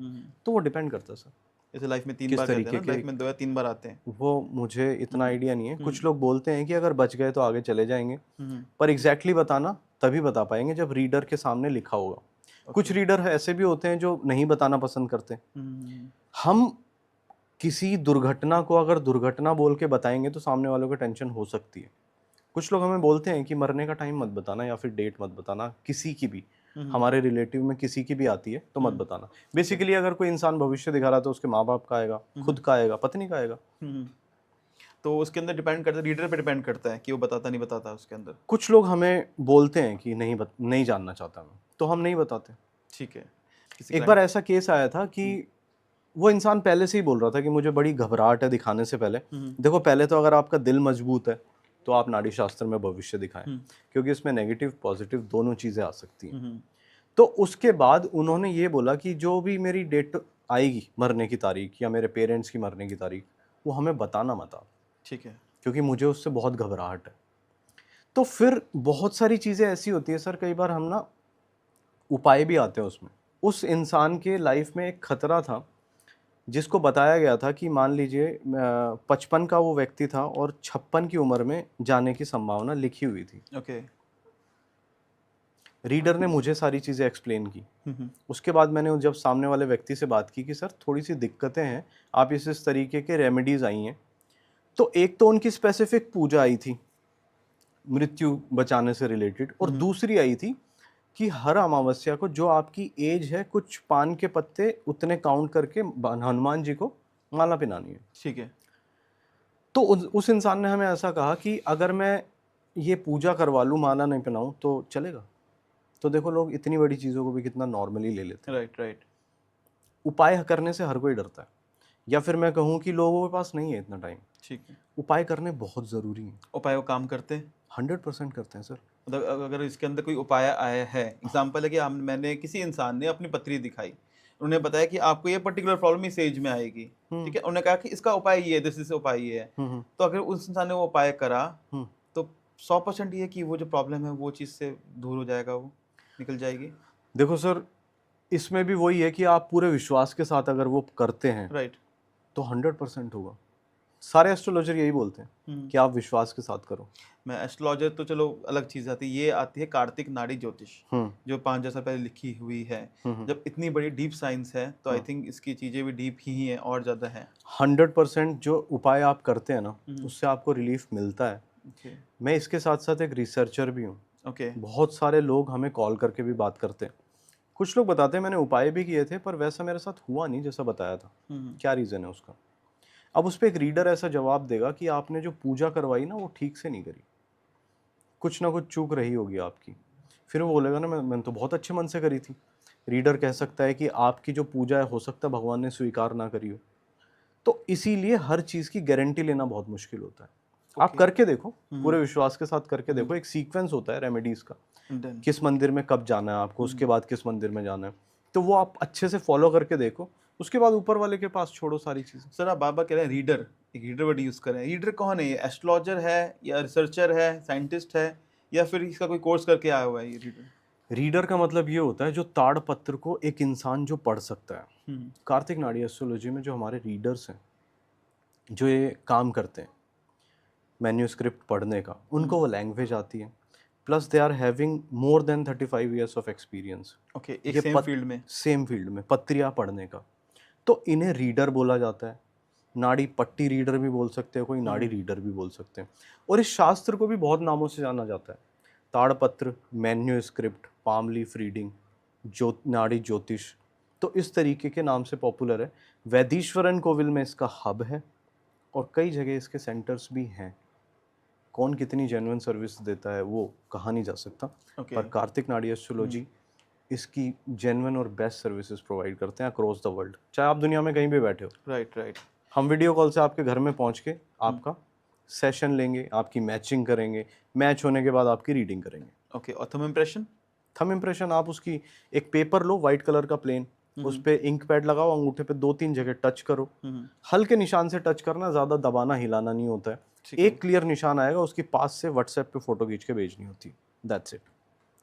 तो वो डिपेंड करता है सर। जैसे लाइफ में 3 किस बार रहते हैं तरीके ना, के, लाइफ में 2 या 3 बार आते हैं। वो मुझे इतना आइडिया नहीं है। कुछ लोग बोलते हैं कि अगर बच गए तो आगे चले जाएंगे, पर एग्जैक्टली बताना तभी बता पाएंगे जब रीडर के सामने लिखा होगा। कुछ रीडर ऐसे भी होते हैं जो नहीं बताना पसंद करते। हम किसी दुर्घटना को अगर दुर्घटना बोल के बताएंगे तो सामने वालों को टेंशन हो सकती है। कुछ लोग हमें बोलते हैं कि मरने का टाइम मत बताना या फिर डेट मत बताना, किसी की भी, हमारे रिलेटिव में किसी की भी आती है तो मत बताना। बेसिकली अगर कोई इंसान भविष्य दिखा रहा है तो उसके माँ बाप का आएगा, खुद का आएगा, पत्नी का आएगा। तो उसके अंदर डिपेंड करता है, रीडर पे डिपेंड करता है कि वो बताता नहीं बताता उसके अंदर। कुछ लोग हमें बोलते हैं कि नहीं जानना चाहता मैं, तो हम नहीं बताते। ठीक है। एक बार ऐसा केस आया था कि वो इंसान पहले से ही बोल रहा था कि मुझे बड़ी घबराहट है दिखाने से पहले। देखो, पहले तो अगर आपका दिल मजबूत है तो आप नाड़ी शास्त्र में भविष्य दिखाएं, क्योंकि इसमें नेगेटिव पॉजिटिव दोनों चीजें आ सकती हैं। तो उसके बाद उन्होंने ये बोला कि जो भी मेरी डेट आएगी मरने की तारीख या मेरे पेरेंट्स की मरने की तारीख, वो हमें बताना मत आप, ठीक है, क्योंकि मुझे उससे बहुत घबराहट है। तो फिर बहुत सारी चीजें ऐसी होती है सर, कई बार हम ना उपाय भी आते हैं उसमें। उस इंसान के लाइफ में एक खतरा था जिसको बताया गया था कि मान लीजिए 55 का वो व्यक्ति था और 56 की उम्र में जाने की संभावना लिखी हुई थी। ओके। रीडर ने मुझे सारी चीज़ें एक्सप्लेन की। उसके बाद मैंने जब सामने वाले व्यक्ति से बात की कि सर थोड़ी सी दिक्कतें हैं, आप इस तरीके के रेमेडीज आई हैं, तो एक तो उनकी स्पेसिफिक पूजा आई थी मृत्यु बचाने से रिलेटेड, और दूसरी आई थी कि हर अमावस्या को जो आपकी एज है, कुछ पान के पत्ते उतने काउंट करके हनुमान जी को माला पहनानी है। ठीक है। तो उस इंसान ने हमें ऐसा कहा कि अगर मैं ये पूजा करवा लूँ, माला नहीं पहनाऊँ तो चलेगा। तो देखो, लोग इतनी बड़ी चीज़ों को भी कितना नॉर्मली ले लेते हैं। Right right. उपाय करने से हर कोई डरता है, या फिर मैं कहूँ कि लोगों के पास नहीं है इतना टाइम। ठीक है। उपाय करने बहुत ज़रूरी है। उपाय वो काम करते हैं? 100% करते हैं सर। मतलब अगर इसके अंदर कोई उपाय आया है, एग्जाम्पल है कि मैंने किसी इंसान ने अपनी पत्री दिखाई, उन्होंने बताया कि आपको ये पर्टिकुलर प्रॉब्लम इस एज में आएगी, ठीक है, उन्होंने कहा कि इसका उपाय ये है, दिस इज उपाय ये है। तो अगर उस इंसान ने वो उपाय करा तो 100% ये है कि वो जो प्रॉब्लम है वो चीज़ से दूर हो जाएगा, वो निकल जाएगी। देखो सर, इसमें भी वही है कि आप पूरे विश्वास के साथ अगर वो करते हैं राइट। तो 100% होगा। सारे एस्ट्रोलॉजर यही बोलते हैं कि आप विश्वास के साथ करो। मैं एस्ट्रोलॉजर तो चलो अलग चीज़ आती है, ये आती है कार्तिक नाड़ी ज्योतिष, जो 5000 साल पहले लिखी हुई है। जब इतनी बड़ी डीप साइंस है तो आई थिंक इसकी चीज़ें भी डीप ही है और ज़्यादा है। 100% जो उपाय आप करते हैं ना, उससे आपको रिलीफ मिलता है। मैं इसके साथ साथ एक रिसर्चर भी हूँ। बहुत सारे लोग हमें कॉल करके भी बात करते हैं। कुछ लोग बताते हैं मैंने उपाय भी किए थे पर वैसा मेरे साथ हुआ नहीं जैसा बताया था। क्या रीज़न है उसका? अब उस पर एक रीडर ऐसा जवाब देगा कि आपने जो पूजा करवाई ना वो ठीक से नहीं करी, कुछ ना कुछ चूक रही होगी आपकी। फिर वो बोलेगा ना मैंने तो बहुत अच्छे मन से करी थी। रीडर कह सकता है कि आपकी जो पूजा है हो सकता है भगवान ने स्वीकार ना करी हो। तो इसीलिए हर चीज़ की गारंटी लेना बहुत मुश्किल होता है। आप करके देखो, पूरे विश्वास के साथ करके देखो। एक सीक्वेंस होता है रेमेडीज का, किस मंदिर में कब जाना है आपको, उसके बाद किस मंदिर में जाना है, तो वो आप अच्छे से फॉलो करके देखो। उसके बाद ऊपर वाले के पास छोड़ो सारी चीज़ें। सर आप बाबा कह रहे हैं रीडर, एक रीडर वर्ड यूज़ कर रहे हैं। रीडर कौन है? ये एस्ट्रोलॉजर है या रिसर्चर है, साइंटिस्ट है, या फिर इसका कोई कोर्स करके आया हुआ है ये रीडर? रीडर का मतलब ये होता है जो ताड़ पत्र को एक इंसान जो पढ़ सकता है। कार्तिक नाड़ी एस्ट्रोलॉजी में जो हमारे रीडर्स हैं, जो ये काम करते हैं मैन्यूस्क्रिप्ट पढ़ने का, उनको वो लैंग्वेज आती है, plus they are having more than 35 years of experience. Okay, एक सेम फील्ड में, सेम फील्ड में पत्रियाँ पढ़ने का, तो इन्हें रीडर बोला जाता है। नाड़ी पट्टी रीडर भी बोल सकते हैं, कोई नाड़ी रीडर भी बोल सकते हैं। और इस शास्त्र को भी बहुत नामों से जाना जाता है। ताड़पत्र, मैन्यूस्क्रिप्ट, पाम लीफ रीडिंग, नाड़ी ज्योतिष, तो इस तरीके के नाम से पॉपुलर है। वैदीश्वरन कोविल में इसका हब है और कई जगह इसके सेंटर्स भी हैं। कौन कितनी जेन्युइन सर्विस देता है वो कहा नहीं जा सकता, पर कार्तिक नाड़ी एस्ट्रोलॉजी इसकी जेन्युइन और बेस्ट सर्विसेज प्रोवाइड करते हैं अक्रॉस द वर्ल्ड, चाहे आप दुनिया में कहीं भी बैठे हो। Right right. हम वीडियो कॉल से आपके घर में पहुंच के आपका सेशन लेंगे, आपकी मैचिंग करेंगे, मैच होने के बाद आपकी रीडिंग करेंगे। ओके, और थंब इम्प्रेशन? थंब इम्प्रेशन आप उसकी एक पेपर लो वाइट कलर का प्लेन, उस पे इंक पैड लगाओ, अंगूठे पे 2-3 जगह टच करो। हल्के निशान से टच करना, ज़्यादा दबाना हिलाना नहीं होता है। एक क्लियर निशान आएगा, उसकी पास से व्हाट्सएप पे फोटो खींच के भेजनी होती है, दैट्स इट।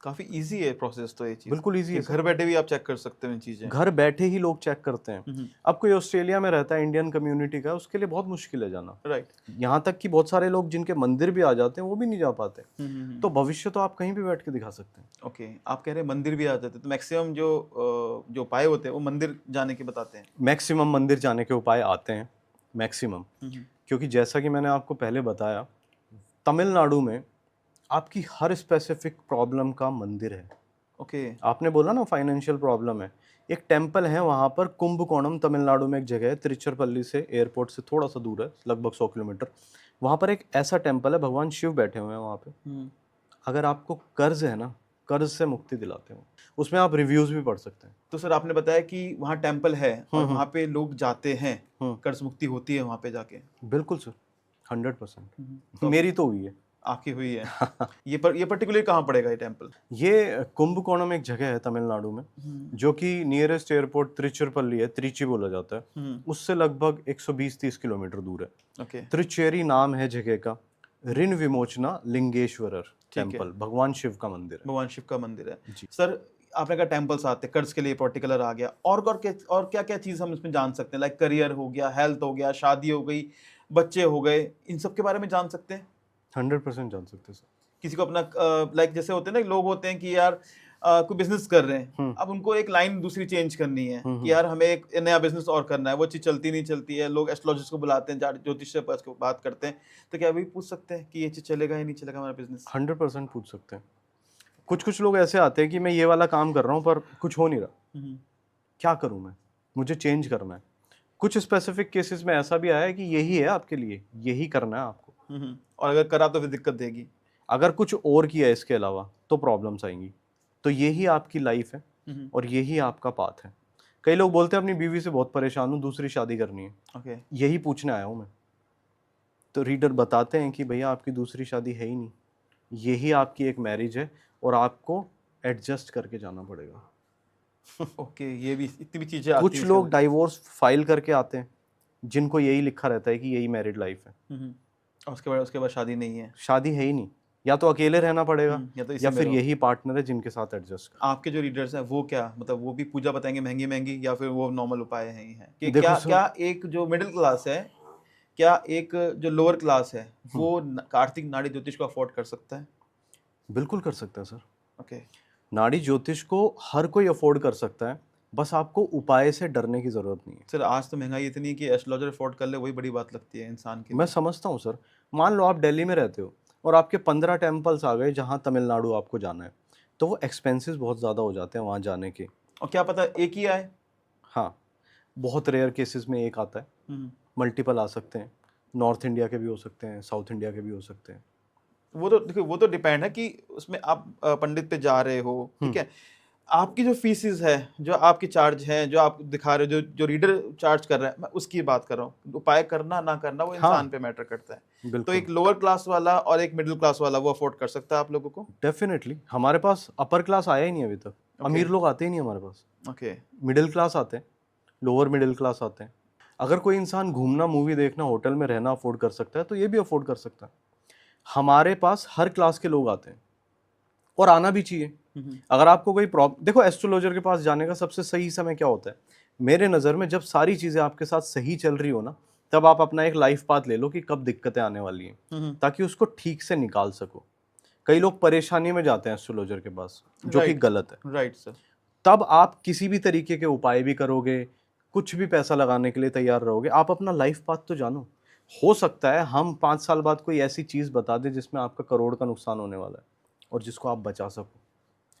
काफ़ी इजी है प्रोसेस तो ये चीज़, बिल्कुल इजी है। घर बैठे भी आप चेक कर सकते हैं चीज़ें, घर बैठे ही लोग चेक करते हैं। अब कोई ऑस्ट्रेलिया में रहता है, इंडियन कम्युनिटी का, उसके लिए बहुत मुश्किल है जाना। राइट। यहाँ तक कि बहुत सारे लोग जिनके मंदिर भी आ जाते हैं वो भी नहीं जा पाते। तो भविष्य तो आप कहीं भी बैठ के दिखा सकते हैं। ओके, आप कह रहे हैं मंदिर भी आ जाते हैं, तो मैक्सिमम जो उपाय होते हैं वो मंदिर जाने के बताते हैं? मैक्सिमम मंदिर जाने के उपाय आते हैं, मैक्सिमम। क्योंकि जैसा कि मैंने आपको पहले बताया, तमिलनाडु में आपकी हर स्पेसिफिक प्रॉब्लम का मंदिर है। ओके। आपने बोला ना फाइनेंशियल प्रॉब्लम है, एक टेम्पल है वहाँ पर, कुंभकोणम, तमिलनाडु में एक जगह है, तिरुचिरापल्ली से, एयरपोर्ट से थोड़ा सा दूर है, लगभग 100 किलोमीटर। वहाँ पर एक ऐसा टेम्पल है, भगवान शिव बैठे हुए हैं वहाँ पे। अगर आपको कर्ज है ना, कर्ज से मुक्ति दिलाते हैं। उसमें आप रिव्यूज भी पढ़ सकते हैं। तो सर आपने बताया कि वहाँ टेम्पल है और वहाँ पे लोग जाते हैं, कर्ज मुक्ति होती है वहाँ पे जाके। बिल्कुल सर, 100%। मेरी तो हुई है। आपकी हुई है। ये पर्टिकुलर कहाँ पड़ेगा ये टेम्पल? ये कुंभकोणम एक जगह है तमिलनाडु में, जो कि नियरेस्ट एयरपोर्ट तिरुचिरापल्ली है, त्रिची बोला जाता है, उससे लगभग 120-30 किलोमीटर दूर है। ओके। त्रिचेरी नाम है जगह का। ऋण विमोचना लिंगेश्वरर टेम्पल, भगवान शिव का मंदिर है। भगवान शिव का मंदिर है जी। सर। आपने कहा टेम्पल्स आते हैं, कर्ज के लिए पर्टिकुलर आ गया, और क्या क्या चीज हम इसमें जान सकते हैं? लाइक करियर हो गया, हेल्थ हो गया, शादी हो गई, बच्चे हो गए, इन सब के बारे में जान सकते हैं? 100% जान सकते हैं सर। किसी को अपना लाइक जैसे होते हैं ना, लोग होते हैं कि यार कोई बिजनेस कर रहे हैं, अब उनको एक लाइन दूसरी चेंज करनी है कि यार हमें एक नया बिजनेस और करना है, वो चीज चलती नहीं चलती है, लोग एस्ट्रोलॉजिस्ट को बुलाते हैं, ज्योतिष से बात करते हैं, तो क्या अभी पूछ सकते हैं कि ये चीज चलेगा या नहीं चलेगा हमारा बिजनेस? 100% पूछ सकते हैं। कुछ लोग ऐसे आते हैं कि मैं ये वाला काम कर रहा हूँ पर कुछ हो नहीं रहा, क्या करूँ मैं, मुझे चेंज करना है। कुछ स्पेसिफिक केसेस में ऐसा भी आया है कि यही है आपके लिए, यही करना है आपको, और अगर करा तो फिर दिक्कत देगी। अगर कुछ और किया इसके अलावा तो प्रॉब्लम्स आएंगी। तो यही आपकी लाइफ है और यही आपका पाथ है। कई लोग बोलते हैं अपनी बीवी से बहुत परेशान हूँ, दूसरी शादी करनी है। ओके। यही पूछने आया हूँ मैं। तो रीडर बताते हैं कि भैया आपकी दूसरी शादी है ही नहीं, यही आपकी एक मैरिज है और आपको एडजस्ट करके जाना पड़ेगा। ओके, ये भी इतनी भी चीजें आती कुछ हैं लोग डाइवोर्स फाइल करके आते हैं जिनको यही लिखा रहता है कि यही मैरिड लाइफ है, और उसके बाद शादी नहीं है, शादी है ही नहीं, या तो अकेले रहना पड़ेगा या तो इसी या में फिर रहो। यही पार्टनर है जिनके साथ एडजस्ट कर। आपके जो रीडर्स हैं वो क्या, मतलब वो भी पूजा बताएंगे महंगी महंगी, या फिर वो नॉर्मल उपाय हैं ही हैं कि देखो क्या सर, क्या एक जो मिडिल क्लास है, क्या एक जो लोअर क्लास है वो कार्तिक नाड़ी ज्योतिष को अफोर्ड कर सकता है? बिल्कुल कर सकता है सर। ओके। नाड़ी ज्योतिष को हर कोई अफोर्ड कर सकता है, बस आपको उपाय से डरने की जरूरत नहीं है। सर आज तो महंगाई इतनी है कि एस्ट्रोलॉजर अफोर्ड कर ले वही बड़ी बात लगती है इंसान के मैं लिए। समझता हूँ सर। मान लो आप दिल्ली में रहते हो और आपके 15 टेम्पल्स आ गए जहाँ तमिलनाडु आपको जाना है, तो वो एक्सपेंसेस बहुत ज़्यादा हो जाते हैं वहाँ जाने के। और क्या पता एक ही आए। हाँ, बहुत रेयर केसेस में एक आता है, मल्टीपल आ सकते हैं। नॉर्थ इंडिया के भी हो सकते हैं, साउथ इंडिया के भी हो सकते हैं। वो तो देखो, वो तो डिपेंड है कि उसमें आप पंडित पे जा रहे हो, ठीक है। आपकी जो फीसिस है, जो आपकी चार्ज है, जो आप दिखा रहे हो, जो रीडर चार्ज कर रहा है, मैं उसकी बात कर रहा हूँ। उपाय करना ना करना वो इंसान पे मैटर करता है। तो बिल्कुल, एक लोअर क्लास वाला और एक मिडिल क्लास वाला वो अफोर्ड कर सकता है आप लोगों को? डेफिनेटली। हमारे पास अपर क्लास आया ही नहीं अभी तक, अमीर लोग आते ही नहीं हमारे पास। ओके। मिडिल क्लास आते हैं, लोअर मिडिल क्लास आते हैं। अगर कोई इंसान घूमना, मूवी देखना, होटल में रहना अफोर्ड कर सकता है तो ये भी अफोर्ड कर सकता है। हमारे पास हर क्लास के लोग आते हैं और आना भी चाहिए। अगर आपको कोई प्रॉब्लम, देखो एस्ट्रोलॉजर के पास जाने का सबसे सही समय क्या होता है मेरे नज़र में? जब सारी चीज़ें आपके साथ सही चल रही हो ना, तब आप अपना एक लाइफ पाथ ले लो कि कब दिक्कतें आने वाली हैं, ताकि उसको ठीक से निकाल सको। कई लोग परेशानी में जाते हैं एस्ट्रोलॉजर के पास, जो कि गलत है। Right sir. तब आप किसी भी तरीके के उपाय भी करोगे, कुछ भी पैसा लगाने के लिए तैयार रहोगे, आप अपना लाइफ पाथ तो जानो। हो सकता है हम 5 साल बाद कोई ऐसी चीज़ बता दें जिसमें आपका करोड़ का नुकसान होने वाला है और जिसको आप बचा सको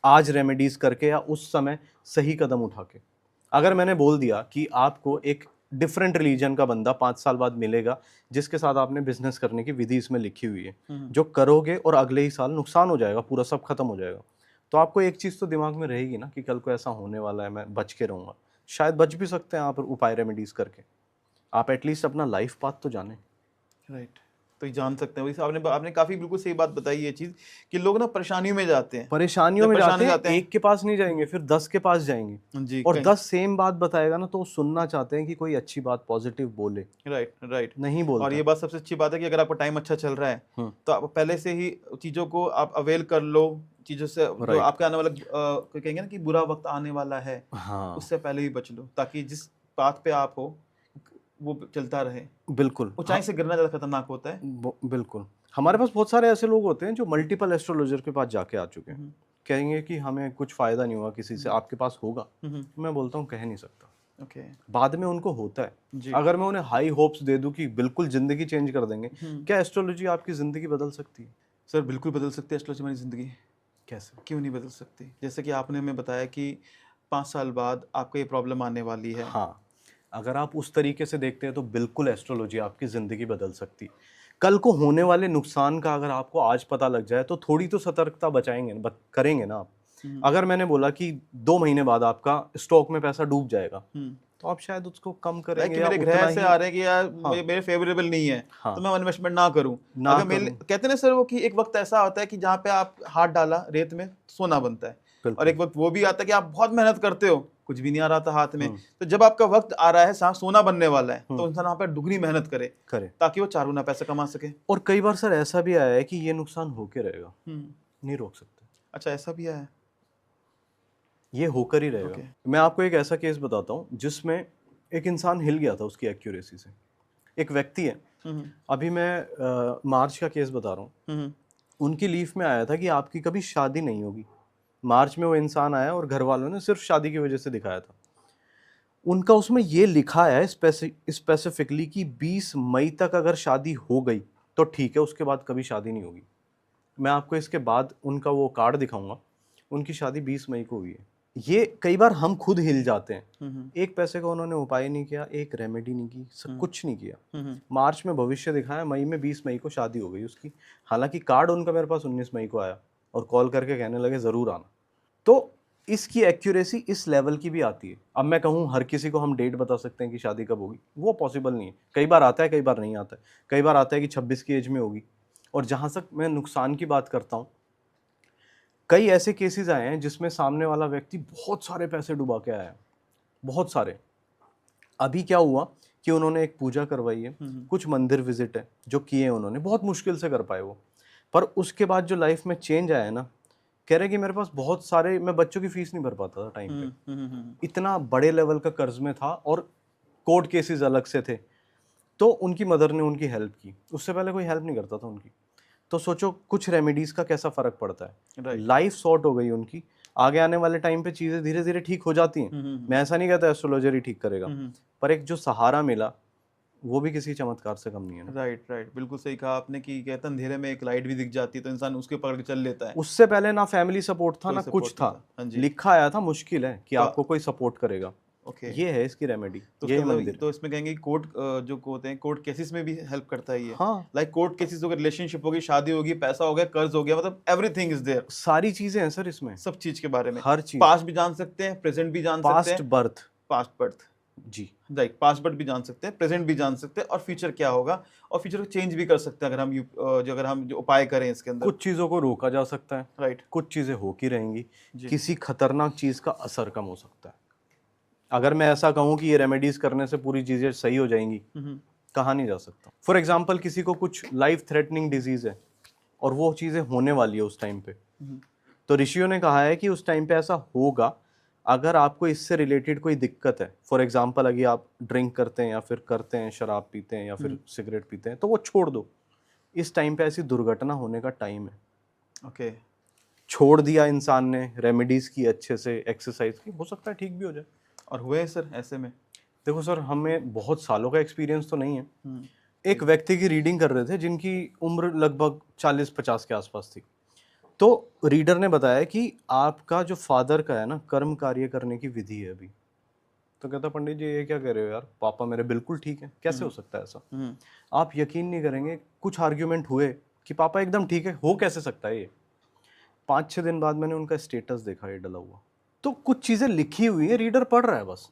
आज रेमेडीज करके या उस समय सही कदम उठा के। अगर मैंने बोल दिया कि आपको एक डिफरेंट रिलीजन का बंदा 5 साल बाद मिलेगा जिसके साथ आपने बिजनेस करने की विधि इसमें लिखी हुई है, जो करोगे और अगले ही साल नुकसान हो जाएगा, पूरा सब खत्म हो जाएगा, तो आपको एक चीज़ तो दिमाग में रहेगी ना कि कल को ऐसा होने वाला है, मैं बच के रहूँगा। शायद बच भी सकते हैं आप उपाय रेमेडीज करके। आप एटलीस्ट अपना लाइफ पाथ तो जाने। राइट, तो ये जान सकते हैं। वैसे आपने काफी बिल्कुल सही बात बताई ये चीज कि लोग ना परेशानियों में जाते हैं, परेशानियों में जाते हैं, एक के पास नहीं जाएंगे, फिर 10 के पास जाएंगे जी, और 10 सेम बात बताएगा ना तो वो सुनना चाहते हैं कि कोई अच्छी बात पॉजिटिव बोले। राइट नहीं बोलता। और ये बात सबसे अच्छी बात है कि अगर आपका टाइम अच्छा चल रहा है तो आप पहले से ही चीजों को आप अवेल कर लो, चीजों से जो आपके आने वाला कहेंगे ना कि बुरा वक्त आने वाला है, उससे पहले ही बच लो, ताकि जिस पाथ पे आप हो वो चलता रहे। बिल्कुल, ऊंचाई से गिरना ज्यादा खतरनाक होता है। बिल्कुल। हमारे पास बहुत सारे ऐसे लोग होते हैं जो मल्टीपल एस्ट्रोलॉजर के पास जाके आ चुके हैं, कहेंगे कि हमें कुछ फायदा नहीं हुआ किसी से, आपके पास होगा। मैं बोलता हूँ कह नहीं सकता। ओके बाद में उनको होता है। जी अगर मैं उन्हें हाई होप्स दे दूं कि बिल्कुल जिंदगी चेंज कर देंगे, हम्म। क्या एस्ट्रोलॉजी आपकी जिंदगी बदल सकती है? सर बिल्कुल बदल सकती है एस्ट्रोलॉजी हमारी ज़िंदगी। कैसे? क्यों नहीं बदल सकती? जैसे कि आपने हमें बताया कि 5 साल बाद आपको ये प्रॉब्लम आने वाली है। हाँ, अगर आप उस तरीके से देखते हैं तो बिल्कुल एस्ट्रोलॉजी आपकी ज़िंदगी बदल सकती है। कल को होने वाले नुकसान का अगर आपको आज पता लग जाए तो थोड़ी तो सतर्कता बचाएँगे करेंगे ना आप। हुँ, अगर मैंने बोला कि 2 महीने बाद आपका स्टॉक में पैसा डूब जाएगा, हुँ। तो आप शायद उसको कम लाइक करेंगे कि या मेरे ग्रह उतना ऐसे ही। आ रहे हैं कि यार हाँ, मेरे फेवरेबल नहीं है, तो हाँ, मैं इन्वेस्टमेंट ना करूँ। ना अगर मेरे करूँ, कहते हैं ना सर वो कि एक वक़्त ऐसा आता है कि जहाँ पे आप हाथ डाला रेत में, सोना बनता है। और बिल्कुल। एक वक़्त वो भी आता है कि आप बहुत मेहनत करते हो, कुछ भी नहीं आ रहा था हाथ में। हुँ, तो जब आपका वक़्त आ रहा है जहाँ सोना बनने वाला है, हुँ, तो इंसान वहाँ पे दुगनी मेहनत करे, करें। ताकि वो चार गुना पैसा कमा सके। और कई बार सर ऐसा भी आया है कि ये नुकसान होके रहेगा, हुँ। नहीं रोक सकते। अच्छा ऐसा भी है? ये होकर ही रहेगा। ओके। मैं आपको एक ऐसा केस बताता हूँ जिसमें एक इंसान हिल गया था उसकी एक्यूरेसी से। एक व्यक्ति है, हुँ, हुँ। अभी मैं मार्च का केस बता रहा हूँ। हुँ, हुँ। उनकी लीफ में आया था कि आपकी कभी शादी नहीं होगी। मार्च में वो इंसान आया और घर वालों ने सिर्फ शादी की वजह से दिखाया था। उनका उसमें ये लिखा है स्पेसिफिकली कि 20 मई तक अगर शादी हो गई तो ठीक है, उसके बाद कभी शादी नहीं होगी। मैं आपको इसके बाद उनका वो कार्ड दिखाऊंगा। उनकी शादी 20 मई को हुई है। ये कई बार हम खुद हिल जाते हैं। हुँ, हुँ। एक पैसे का उन्होंने उपाय नहीं किया, एक रेमेडी नहीं की, सब हुँ। कुछ नहीं किया। हुँ, हुँ। मार्च में भविष्य दिखाया, मई में 20 मई को शादी हो गई उसकी। हालांकि कार्ड उनका मेरे पास 19 मई को आया और कॉल करके कहने लगे ज़रूर आना। तो इसकी एक्यूरेसी इस लेवल की भी आती है। अब मैं कहूँ हर किसी को हम डेट बता सकते हैं कि शादी कब होगी, वो पॉसिबल नहीं है। कई बार आता है, कई बार नहीं आता है। कई बार आता है कि 26 की एज में होगी। और जहाँ तक मैं नुकसान की बात करता हूँ, कई ऐसे केसेस आए हैं जिसमें सामने वाला व्यक्ति बहुत सारे पैसे डुबा के आया है, बहुत सारे। अभी क्या हुआ कि उन्होंने एक पूजा करवाई है, हुँ, हुँ। कुछ मंदिर विजिट है जो किए हैं उन्होंने, बहुत मुश्किल से कर पाए वो। पर उसके बाद जो लाइफ में चेंज आया है ना, कह रहे कि मेरे पास बहुत सारे, मैं बच्चों की फीस नहीं भर पाता था टाइम पे, हुँ, हुँ, हुँ, हुँ। इतना बड़े लेवल का कर्ज में था और कोर्ट केसेस अलग से थे। तो उनकी मदर ने उनकी हेल्प की, उससे पहले कोई हेल्प नहीं करता था उनकी। तो सोचो कुछ रेमेडीज का कैसा फर्क पड़ता है। राइट। लाइफ सॉर्ट हो गई उनकी। आगे आने वाले टाइम पे चीजें धीरे धीरे ठीक हो जाती हैं। हुँ, हुँ, हुँ। मैं ऐसा नहीं कहता एस्ट्रोलॉजर ही ठीक करेगा, हुँ, हुँ। पर एक जो सहारा मिला वो भी किसी चमत्कार से कम नहीं है ना। Right, right. बिल्कुल सही कहा आपने कि कहते हैं अंधेरे में एक लाइट भी दिख जाती है तो इंसान उसके पकड़ के चल लेता है, उससे पहले ना फैमिली सपोर्ट था कोई ना कुछ सपोर्ट नहीं था। था। हाँ जी। लिखा आया था, मुश्किल है कि तो आपको कोई सपोर्ट करेगा। ओके, ये है इसकी रेमेडी, तो उसका यही मतलब मंदिर है। तो इसमें कहेंगे कि कोर्ट जो को होते हैं कोर्ट केसेस में भी हेल्प करता है ये। हाँ, लाइक कोर्ट केसेस हो गए, रिलेशनशिप होगी, शादी होगी, पैसा हो गया, कर्ज हो गया, मतलब एवरीथिंग इज़ देयर, सारी चीजें हैं सर इसमें, सब चीज़ के बारे में। हर चीज। पास्ट भी जान सकते हैं, प्रेज़ेंट भी जान सकते पास्ट हैं, बर्थ। पास्ट बर्थ जी। राइट, पास्ट बर्थ भी जान सकते हैं, प्रेज़ेंट भी जान सकते हैं और फ्यूचर क्या होगा और फ्यूचर को चेंज भी कर सकते हैं अगर हम जो उपाय करें इसके अंदर। कुछ चीजों को रोका जा सकता है, राइट। कुछ चीजें होकी रहेंगी, जी। किसी खतरनाक चीज का असर कम हो सकता है। अगर मैं ऐसा कहूं कि ये रेमेडीज करने से पूरी चीजें सही हो जाएंगी, हुँ, हुँ। कहा नहीं जा सकता। फॉर एग्जाम्पल किसी को कुछ लाइफ थ्रेटनिंग डिजीज है और वो चीजें होने वाली है उस टाइम पे, हुँ, तो ऋषियों ने कहा है कि उस टाइम पे ऐसा होगा। अगर आपको इससे रिलेटेड कोई दिक्कत है, फॉर एग्जाम्पल अगर आप ड्रिंक करते हैं या फिर करते हैं, शराब पीते हैं या फिर सिगरेट पीते हैं, तो वो छोड़ दो। इस टाइम पे ऐसी दुर्घटना होने का टाइम है। ओके। छोड़ दिया इंसान ने, रेमेडीज की, अच्छे से एक्सरसाइज की, हो सकता है ठीक भी हो जाए। और हुए हैं सर ऐसे में? देखो सर, हमें बहुत सालों का एक्सपीरियंस तो नहीं है। हुँ। एक व्यक्ति की रीडिंग कर रहे थे जिनकी उम्र लगभग 40-50 के आसपास थी। तो रीडर ने बताया कि आपका जो फादर का है ना, कर्म कार्य करने की विधि है अभी। तो कहता पंडित जी ये क्या कह रहे हो यार, पापा मेरे बिल्कुल ठीक है, कैसे हो सकता है ऐसा? हुँ। आप यकीन नहीं करेंगे, कुछ आर्ग्यूमेंट हुए कि पापा एकदम ठीक है, हो कैसे सकता है ये। 5-6 दिन बाद मैंने उनका स्टेटस देखा ये डला हुआ। तो कुछ चीजें लिखी हुई है, रीडर पढ़ रहा है बस।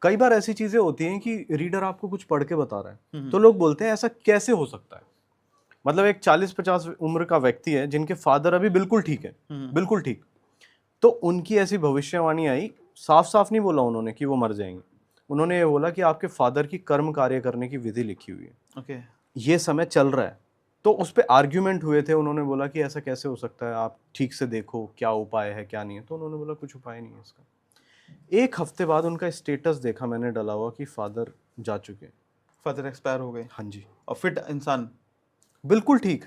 कई बार ऐसी चीजें होती हैं कि रीडर आपको कुछ पढ़ के बता रहा है, तो लोग बोलते हैं ऐसा कैसे हो सकता है। मतलब एक 40-50 उम्र का व्यक्ति है जिनके फादर अभी बिल्कुल ठीक है, बिल्कुल ठीक। तो उनकी ऐसी भविष्यवाणी आई, साफ साफ नहीं बोला उन्होंने कि वो मर जाएंगे। उन्होंने ये बोला कि आपके फादर की कर्म कार्य करने की विधि लिखी हुई है, ओके। ये समय चल रहा है। तो उस पर आर्ग्यूमेंट हुए थे। उन्होंने बोला कि ऐसा कैसे हो सकता है, आप ठीक से देखो क्या उपाय है क्या नहीं है। तो उन्होंने बोला कुछ उपाय नहीं है इसका। एक हफ्ते बाद उनका स्टेटस देखा मैंने डला हुआ कि फादर जा चुके हैं। फादर एक्सपायर हो गए हाँ जी, और फिट इंसान। बिल्कुल ठीक।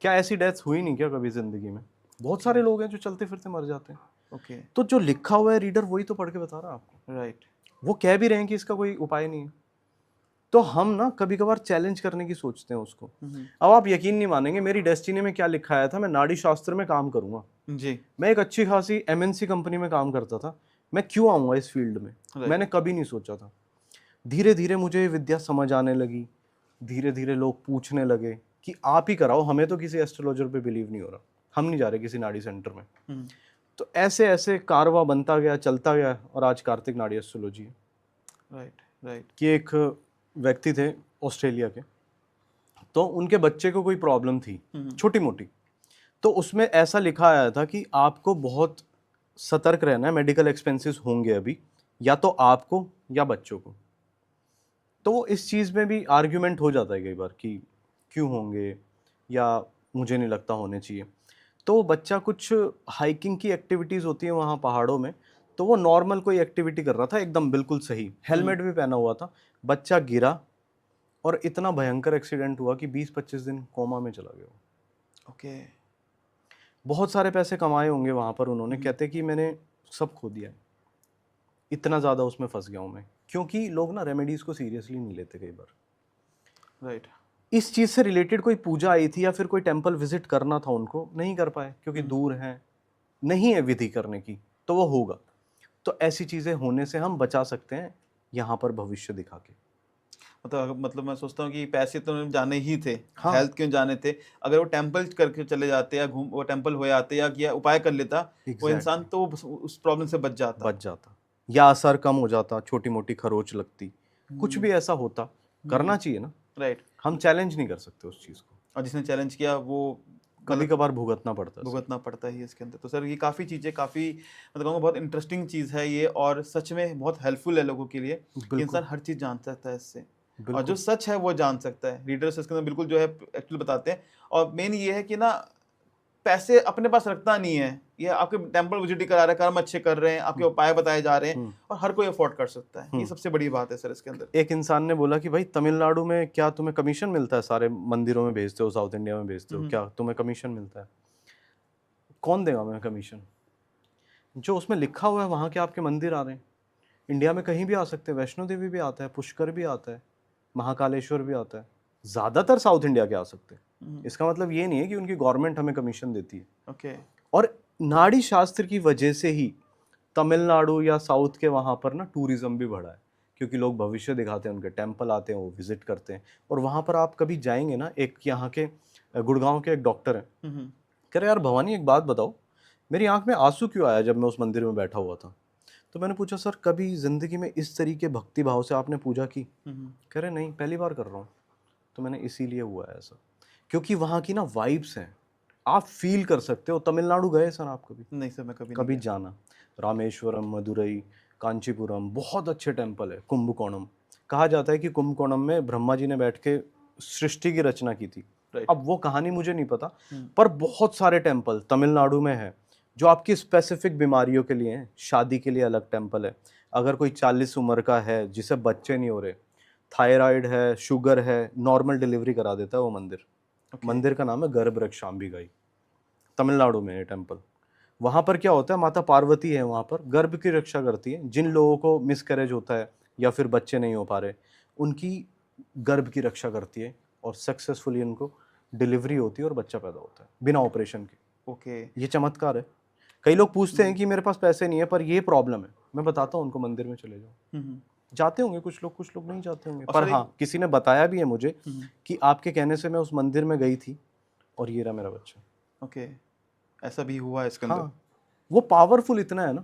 क्या ऐसी डेथ हुई नहीं क्या कभी जिंदगी में? बहुत सारे लोग हैं जो चलते फिरते मर जाते हैं। ओके। तो जो लिखा हुआ है रीडर वही तो पढ़ के बता रहा है आपको। राइट। वो कह भी रहे हैं कि इसका कोई उपाय नहीं है। तो हम ना कभी कभार चैलेंज करने की सोचते हैं उसको। अब आप यकीन नहीं मानेंगे, मेरी डेस्टिनी में क्या लिखा आया था, मैं नाड़ी शास्त्र में काम करूंगा। जी। मैं एक अच्छी खासी एमएनसी कंपनी में काम करता था, मैं क्यों आऊंगा इस फील्ड में, राइट। मैंने कभी नहीं सोचा था। धीरे धीरे मुझे ये विद्या समझ आने लगी, धीरे धीरे लोग पूछने लगे कि आप ही कराओ, हमें तो किसी एस्ट्रोलॉजर पे बिलीव नहीं हो रहा, हम नहीं जा रहे किसी नाड़ी सेंटर में। तो ऐसे ऐसे कारवा बनता गया, चलता गया, और आज कार्तिक नाड़ी एस्ट्रोलॉजी है। राइट। राइट। कि एक व्यक्ति थे ऑस्ट्रेलिया के, तो उनके बच्चे को कोई प्रॉब्लम थी छोटी मोटी, तो उसमें ऐसा लिखा आया था कि आपको बहुत सतर्क रहना है, मेडिकल एक्सपेंसेस होंगे अभी, या तो आपको या बच्चों को। तो वो इस चीज़ में भी आर्ग्यूमेंट हो जाता है कई बार कि क्यों होंगे, या मुझे नहीं लगता होने चाहिए। तो बच्चा कुछ हाइकिंग की एक्टिविटीज़ होती है वहाँ पहाड़ों में, तो वो नॉर्मल कोई एक्टिविटी कर रहा था, एकदम बिल्कुल सही, हेलमेट भी पहना हुआ था, बच्चा गिरा और इतना भयंकर एक्सीडेंट हुआ कि 20-25 दिन कोमा में चला गया। ओके। बहुत सारे पैसे कमाए होंगे वहाँ पर उन्होंने, कहते कि मैंने सब खो दिया, इतना ज़्यादा उसमें फंस गया हूँ मैं। क्योंकि लोग ना रेमेडीज़ को सीरियसली नहीं लेते कई बार। राइट। इस चीज़ से रिलेटेड कोई पूजा आई थी या फिर कोई टेम्पल विजिट करना था उनको, नहीं कर पाए क्योंकि दूर हैं, नहीं है विधि करने की, तो वो होगा। तो ऐसी चीज़ें होने से हम बचा सकते हैं यहाँ पर भविष्य दिखा के। मतलब मैं सोचता हूँ कि पैसे तो उन्हें जाने ही थे, हाँ, हेल्थ क्यों जाने थे। अगर वो टेम्पल करके चले जाते या वो टेम्पल हो जाते या किया उपाय कर लेता, वो इंसान एग्जैक्टली, तो उस प्रॉब्लम से बच जाता। बच जाता, या असर कम हो जाता, छोटी मोटी खरोच लगती, कुछ भी ऐसा होता। करना चाहिए ना, राइट। हम चैलेंज नहीं कर सकते उस चीज़ को, और जिसने चैलेंज किया वो कभी गलत कभार भुगतना पड़ता है सर। भुगतना पड़ता ही है इसके अंदर। तो सर ये काफ़ी चीज़ें, काफ़ी मैं तो कहूँगा बहुत इंटरेस्टिंग चीज़ है ये, और सच में बहुत हेल्पफुल है लोगों के लिए कि इंसान बिल्कुल, हर चीज़ जान सकता है इससे, और जो बिल्कुल। सच है वो जान सकता है। रीडर्स इसके अंदर बिल्कुल जो है एक्चुअली बताते हैं। और मेन ये है कि ना, पैसे अपने पास रखता नहीं है, ये आपके टेम्पल विजिट करा रहे हैं, कर्म अच्छे कर रहे हैं, आपके उपाय बताए जा रहे हैं, हम्म, और हर कोई अफोर्ड कर सकता है। ये हम्म। सबसे बड़ी बात है सर इसके अंदर। एक इंसान ने बोला कि भाई तमिलनाडु में क्या तुम्हें कमीशन मिलता है, सारे मंदिरों में भेजते हो, साउथ इंडिया में भेजते हो, क्या तुम्हें कमीशन मिलता है? कौन देगा हमें कमीशन? जो उसमें लिखा हुआ है वहाँ के आपके मंदिर आ रहे हैं, इंडिया में कहीं भी आ सकते हैं, वैष्णो देवी भी आता है, पुष्कर भी आता है, महाकालेश्वर भी आता है, ज़्यादातर साउथ इंडिया के आ सकते हैं। इसका मतलब ये नहीं है कि उनकी गवर्नमेंट हमें कमीशन देती है। ओके। और नाड़ी शास्त्र की वजह से ही तमिलनाडु या साउथ के वहाँ पर ना टूरिज्म भी बढ़ा है, क्योंकि लोग भविष्य दिखाते हैं, उनके टेम्पल आते हैं, वो विजिट करते हैं। और वहाँ पर आप कभी जाएंगे ना, एक यहाँ के गुड़गांव के एक डॉक्टर हैं, कह रहे यार भवानी एक बात बताओ, मेरी आंख में आंसू क्यों आया जब मैं उस मंदिर में बैठा हुआ था? तो मैंने पूछा सर कभी जिंदगी में इस तरीके भक्ति भाव से आपने पूजा की? कह रहे नहीं, पहली बार कर रहा हूँ। तो मैंने इसीलिए हुआ है ऐसा, क्योंकि वहाँ की ना वाइब्स हैं, आप फील कर सकते हो। तमिलनाडु गए सर आप कभी? नहीं सर, मैं कभी नहीं कभी गया। जाना, रामेश्वरम, मदुरई, कांचीपुरम, बहुत अच्छे टेम्पल है। कुंभकोणम, कहा जाता है कि कुंभकोणम में ब्रह्मा जी ने बैठ के सृष्टि की रचना की थी। राइट। अब वो कहानी मुझे नहीं पता, पर बहुत सारे टेम्पल तमिलनाडु में है जो आपकी स्पेसिफिक बीमारियों के लिए हैं। शादी के लिए अलग टेम्पल है, अगर कोई 40 उम्र का है जिसे बच्चे नहीं हो रहे, थायराइड है, शुगर है, नॉर्मल डिलीवरी करा देता है वो मंदिर। मंदिर का नाम है गर्भ रक्षाम्बिकाई, तमिलनाडु में है टेम्पल। वहाँ पर क्या होता है, माता पार्वती है वहाँ पर, गर्भ की रक्षा करती है। जिन लोगों को मिसकैरेज होता है या फिर बच्चे नहीं हो पा रहे, उनकी गर्भ की रक्षा करती है, और सक्सेसफुली उनको डिलीवरी होती है और बच्चा पैदा होता है बिना ऑपरेशन के। ओके। ये चमत्कार है। कई लोग पूछते हैं कि मेरे पास पैसे नहीं है पर ये प्रॉब्लम है, मैं बताता हूँ उनको मंदिर में चले जाओ। जाते होंगे कुछ लोग नहीं जाते होंगे, और पर सर हाँ किसी ने बताया भी है मुझे कि आपके कहने से मैं उस मंदिर में गई थी और ये रहा मेरा बच्चा। ओके, ऐसा भी हुआ है इसके अंदर। हाँ, वो पावरफुल इतना है ना।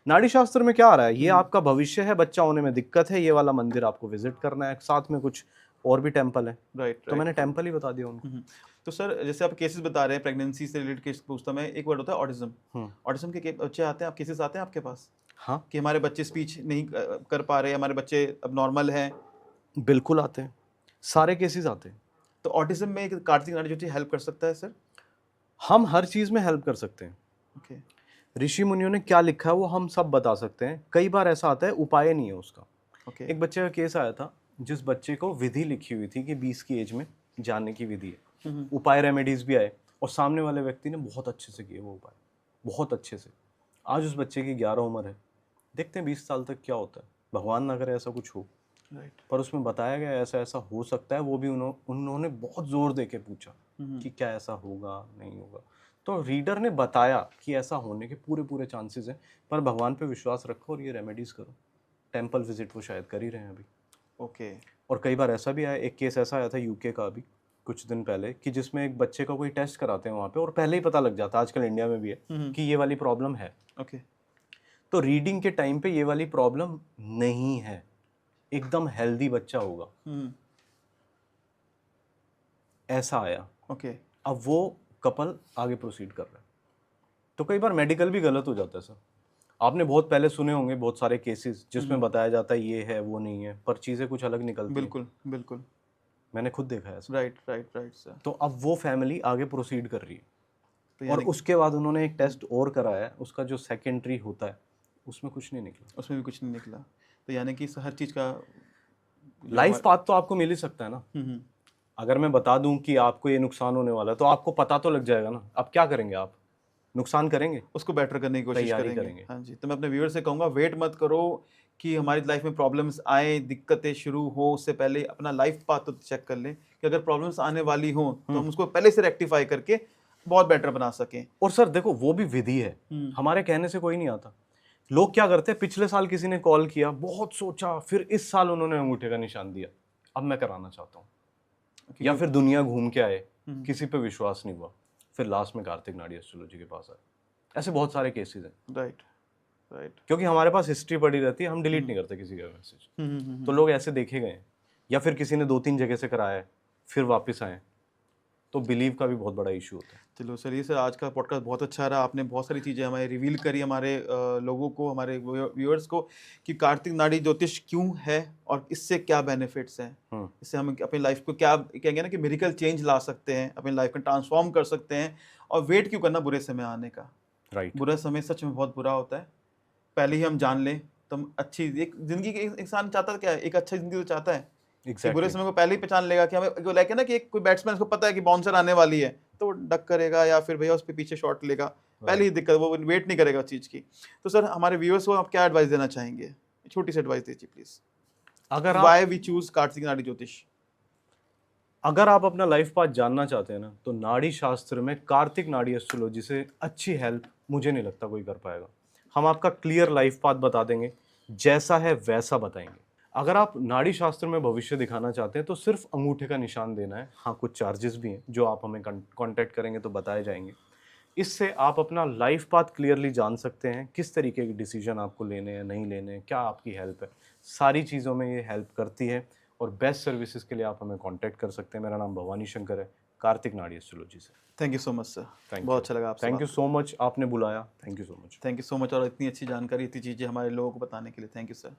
नाड़ी शास्त्र में क्या आ रहा है, ये आपका भविष्य है, बच्चा होने में दिक्कत है, ये वाला मंदिर आपको विजिट करना है, साथ में कुछ और भी टेम्पल है। राइट। तो मैंने टेम्पल ही बता दिया उनको। तो सर जैसे आप केसेस बता रहे हैं, प्रेगनेंसी से रिलेटेड केस पूछता मैं, एक वर्ड होता है ऑटिज्म। ऑटिज्म के बच्चे आते हैं, आप केसेस आते हैं आपके पास हाँ, कि हमारे बच्चे स्पीच नहीं कर पा रहे, हमारे बच्चे अब नॉर्मल हैं? बिल्कुल आते हैं, सारे केसेस आते हैं। तो ऑटिज्म में एक कार्तिक नाड़ी ज्योति हेल्प कर सकता है सर? हम हर चीज़ में हेल्प कर सकते हैं। ओके। ऋषि मुनियों ने क्या लिखा है वो हम सब बता सकते हैं। कई बार ऐसा आता है उपाय नहीं है उसका। ओके। एक बच्चे का केस आया था, जिस बच्चे को विधि लिखी हुई थी कि 20 की एज में जानने की विधि है, उपाय रेमेडीज भी आए, और सामने वाले व्यक्ति ने बहुत अच्छे से किए वो उपाय, बहुत अच्छे से। आज उस बच्चे की 11 उम्र है, देखते हैं 20 साल तक क्या होता है। भगवान ना करे ऐसा कुछ हो, राइट। पर उसमें बताया गया ऐसा ऐसा हो सकता है, वो भी उन्होंने बहुत जोर दे के पूछा कि क्या ऐसा होगा नहीं होगा। तो रीडर ने बताया कि ऐसा होने के पूरे पूरे चांसेस हैं, पर भगवान पे विश्वास रखो और ये रेमेडीज करो। टेम्पल विजिट वो शायद कर ही रहे हैं अभी। ओके। और कई बार ऐसा भी आया, एक केस ऐसा आया था यूके का अभी कुछ दिन पहले, कि जिसमें एक बच्चे का कोई टेस्ट कराते हैं वहाँ पे और पहले ही पता लग जाता, आजकल इंडिया में भी है कि ये वाली प्रॉब्लम है। ओके। तो रीडिंग के टाइम पे ये वाली प्रॉब्लम नहीं है, एकदम हेल्दी बच्चा होगा, ऐसा आया। ओके। अब वो कपल आगे प्रोसीड कर रहा है। तो कई बार मेडिकल भी गलत हो जाता है सर। आपने बहुत पहले सुने होंगे बहुत सारे केसेस जिसमें बताया जाता है ये है वो नहीं है, पर चीज़ें कुछ अलग निकलती हैं। बिल्कुल बिल्कुल। मैंने खुद देखा है ऐसा। Right right right sir. तो अब वो फैमिली आगे प्रोसीड कर रही है, तो और यानी उसके बाद उन्होंने एक टेस्ट और कराया है, उसका जो सेकेंडरी होता है उसमें कुछ नहीं निकला। उसमें भी कुछ नहीं निकला। तो यानी कि हर चीज़ का लाइफ पाथ तो आपको मिल ही सकता है ना। हम्म। अगर मैं बता दूं कि आपको ये नुकसान होने वाला है तो आपको पता तो लग जाएगा ना। अब क्या करेंगे आप, नुकसान करेंगे, उसको बेटर करने की कोशिश तैयारी करेंगे। करेंगे। हाँ जी। तो मैं अपने व्यूअर से कहूँगा, वेट मत करो कि हमारी लाइफ में प्रॉब्लम्स आए, दिक्कतें शुरू हो, उससे पहले अपना लाइफ पाथ तो चेक कर लें कि अगर प्रॉब्लम्स आने वाली हो तो हम उसको पहले से रेक्टिफाई करके बहुत बेटर बना सकें। और सर देखो वो भी विधि है, हमारे कहने से कोई नहीं आता। लोग क्या करते हैं, पिछले साल किसी ने कॉल किया, बहुत सोचा, फिर इस साल उन्होंने अंगूठे का निशान दिया, अब मैं कराना चाहता हूँ। या फिर दुनिया घूम के आए, किसी पे विश्वास नहीं हुआ, फिर लास्ट में कार्तिक नाड़ी एस्ट्रोलॉजी के पास आए। ऐसे बहुत सारे केसेस हैं। Right right. क्योंकि हमारे पास हिस्ट्री पड़ी रहती है, हम डिलीट नहीं करते किसी का मैसेज। तो लोग ऐसे देखे गए हैं, या फिर किसी ने 2-3 जगह से कराया है फिर वापस आए, तो बिलीव का भी बहुत बड़ा इशू होता है। चलो चलिए सर, आज का पॉडकास्ट बहुत अच्छा रहा। आपने बहुत सारी चीज़ें हमें रिवील करी, हमारे लोगों को, हमारे व्यूअर्स को, कि कार्तिक नाड़ी ज्योतिष क्यों है और इससे क्या बेनिफिट्स हैं। इससे हम अपनी लाइफ को क्या कहेंगे ना कि मिरेकल चेंज ला सकते हैं, अपनी लाइफ में ट्रांसफॉर्म कर सकते हैं। और वेट क्यों करना बुरे समय आने का। राइट। बुरा समय सच में बहुत बुरा होता है, पहले ही हम जान लें तो हम अच्छी एक जिंदगी के इंसान चाहता है क्या है, एक अच्छा जिंदगी तो चाहता है। कि बुरे समय को पहले ही पहचान लेगा कि हमें लाइक है ना कि एक कोई बैट्समैन को पता है कि बाउंसर आने वाली है तो वो डक करेगा या फिर भैया उस पे पीछे शॉट लेगा, पहले ही दिक्कत, वो वेट नहीं करेगा उस चीज़ की। तो सर हमारे व्यूअर्स को आप क्या एडवाइस देना चाहेंगे, छोटी सी एडवाइस दीजिए प्लीज। अगर व्हाई वी चूज कार्तिक नाड़ी ज्योतिष। अगर आप अपना लाइफ पाथ जानना चाहते हैं ना, तो नाड़ी शास्त्र में कार्तिक नाड़ी एस्ट्रोलॉजी से अच्छी हेल्प मुझे नहीं लगता कोई कर पाएगा। हम आपका क्लियर लाइफ पाथ बता देंगे, जैसा है वैसा बताएंगे। अगर आप नाड़ी शास्त्र में भविष्य दिखाना चाहते हैं तो सिर्फ अंगूठे का निशान देना है। हाँ, कुछ चार्जेस भी हैं जो आप हमें कांटेक्ट करेंगे तो बताए जाएंगे। इससे आप अपना लाइफ पाथ क्लियरली जान सकते हैं, किस तरीके के डिसीजन आपको लेने हैं नहीं लेने हैं, क्या आपकी हेल्प है, सारी चीज़ों में ये हेल्प करती है। और बेस्ट सर्विसेज के लिए आप हमें कांटेक्ट कर सकते हैं। मेरा नाम भवानी शंकर है, कार्तिक नाड़ी एस्ट्रोलॉजी से। Thank you so much sir, thank बहुत यू। अच्छा लगा आपसे। थैंक यू सो मच, आपने बुलाया, thank you so much. Thank you so much, और इतनी अच्छी जानकारी, इतनी चीज़ें हमारे लोगों को बताने के लिए थैंक यू सर।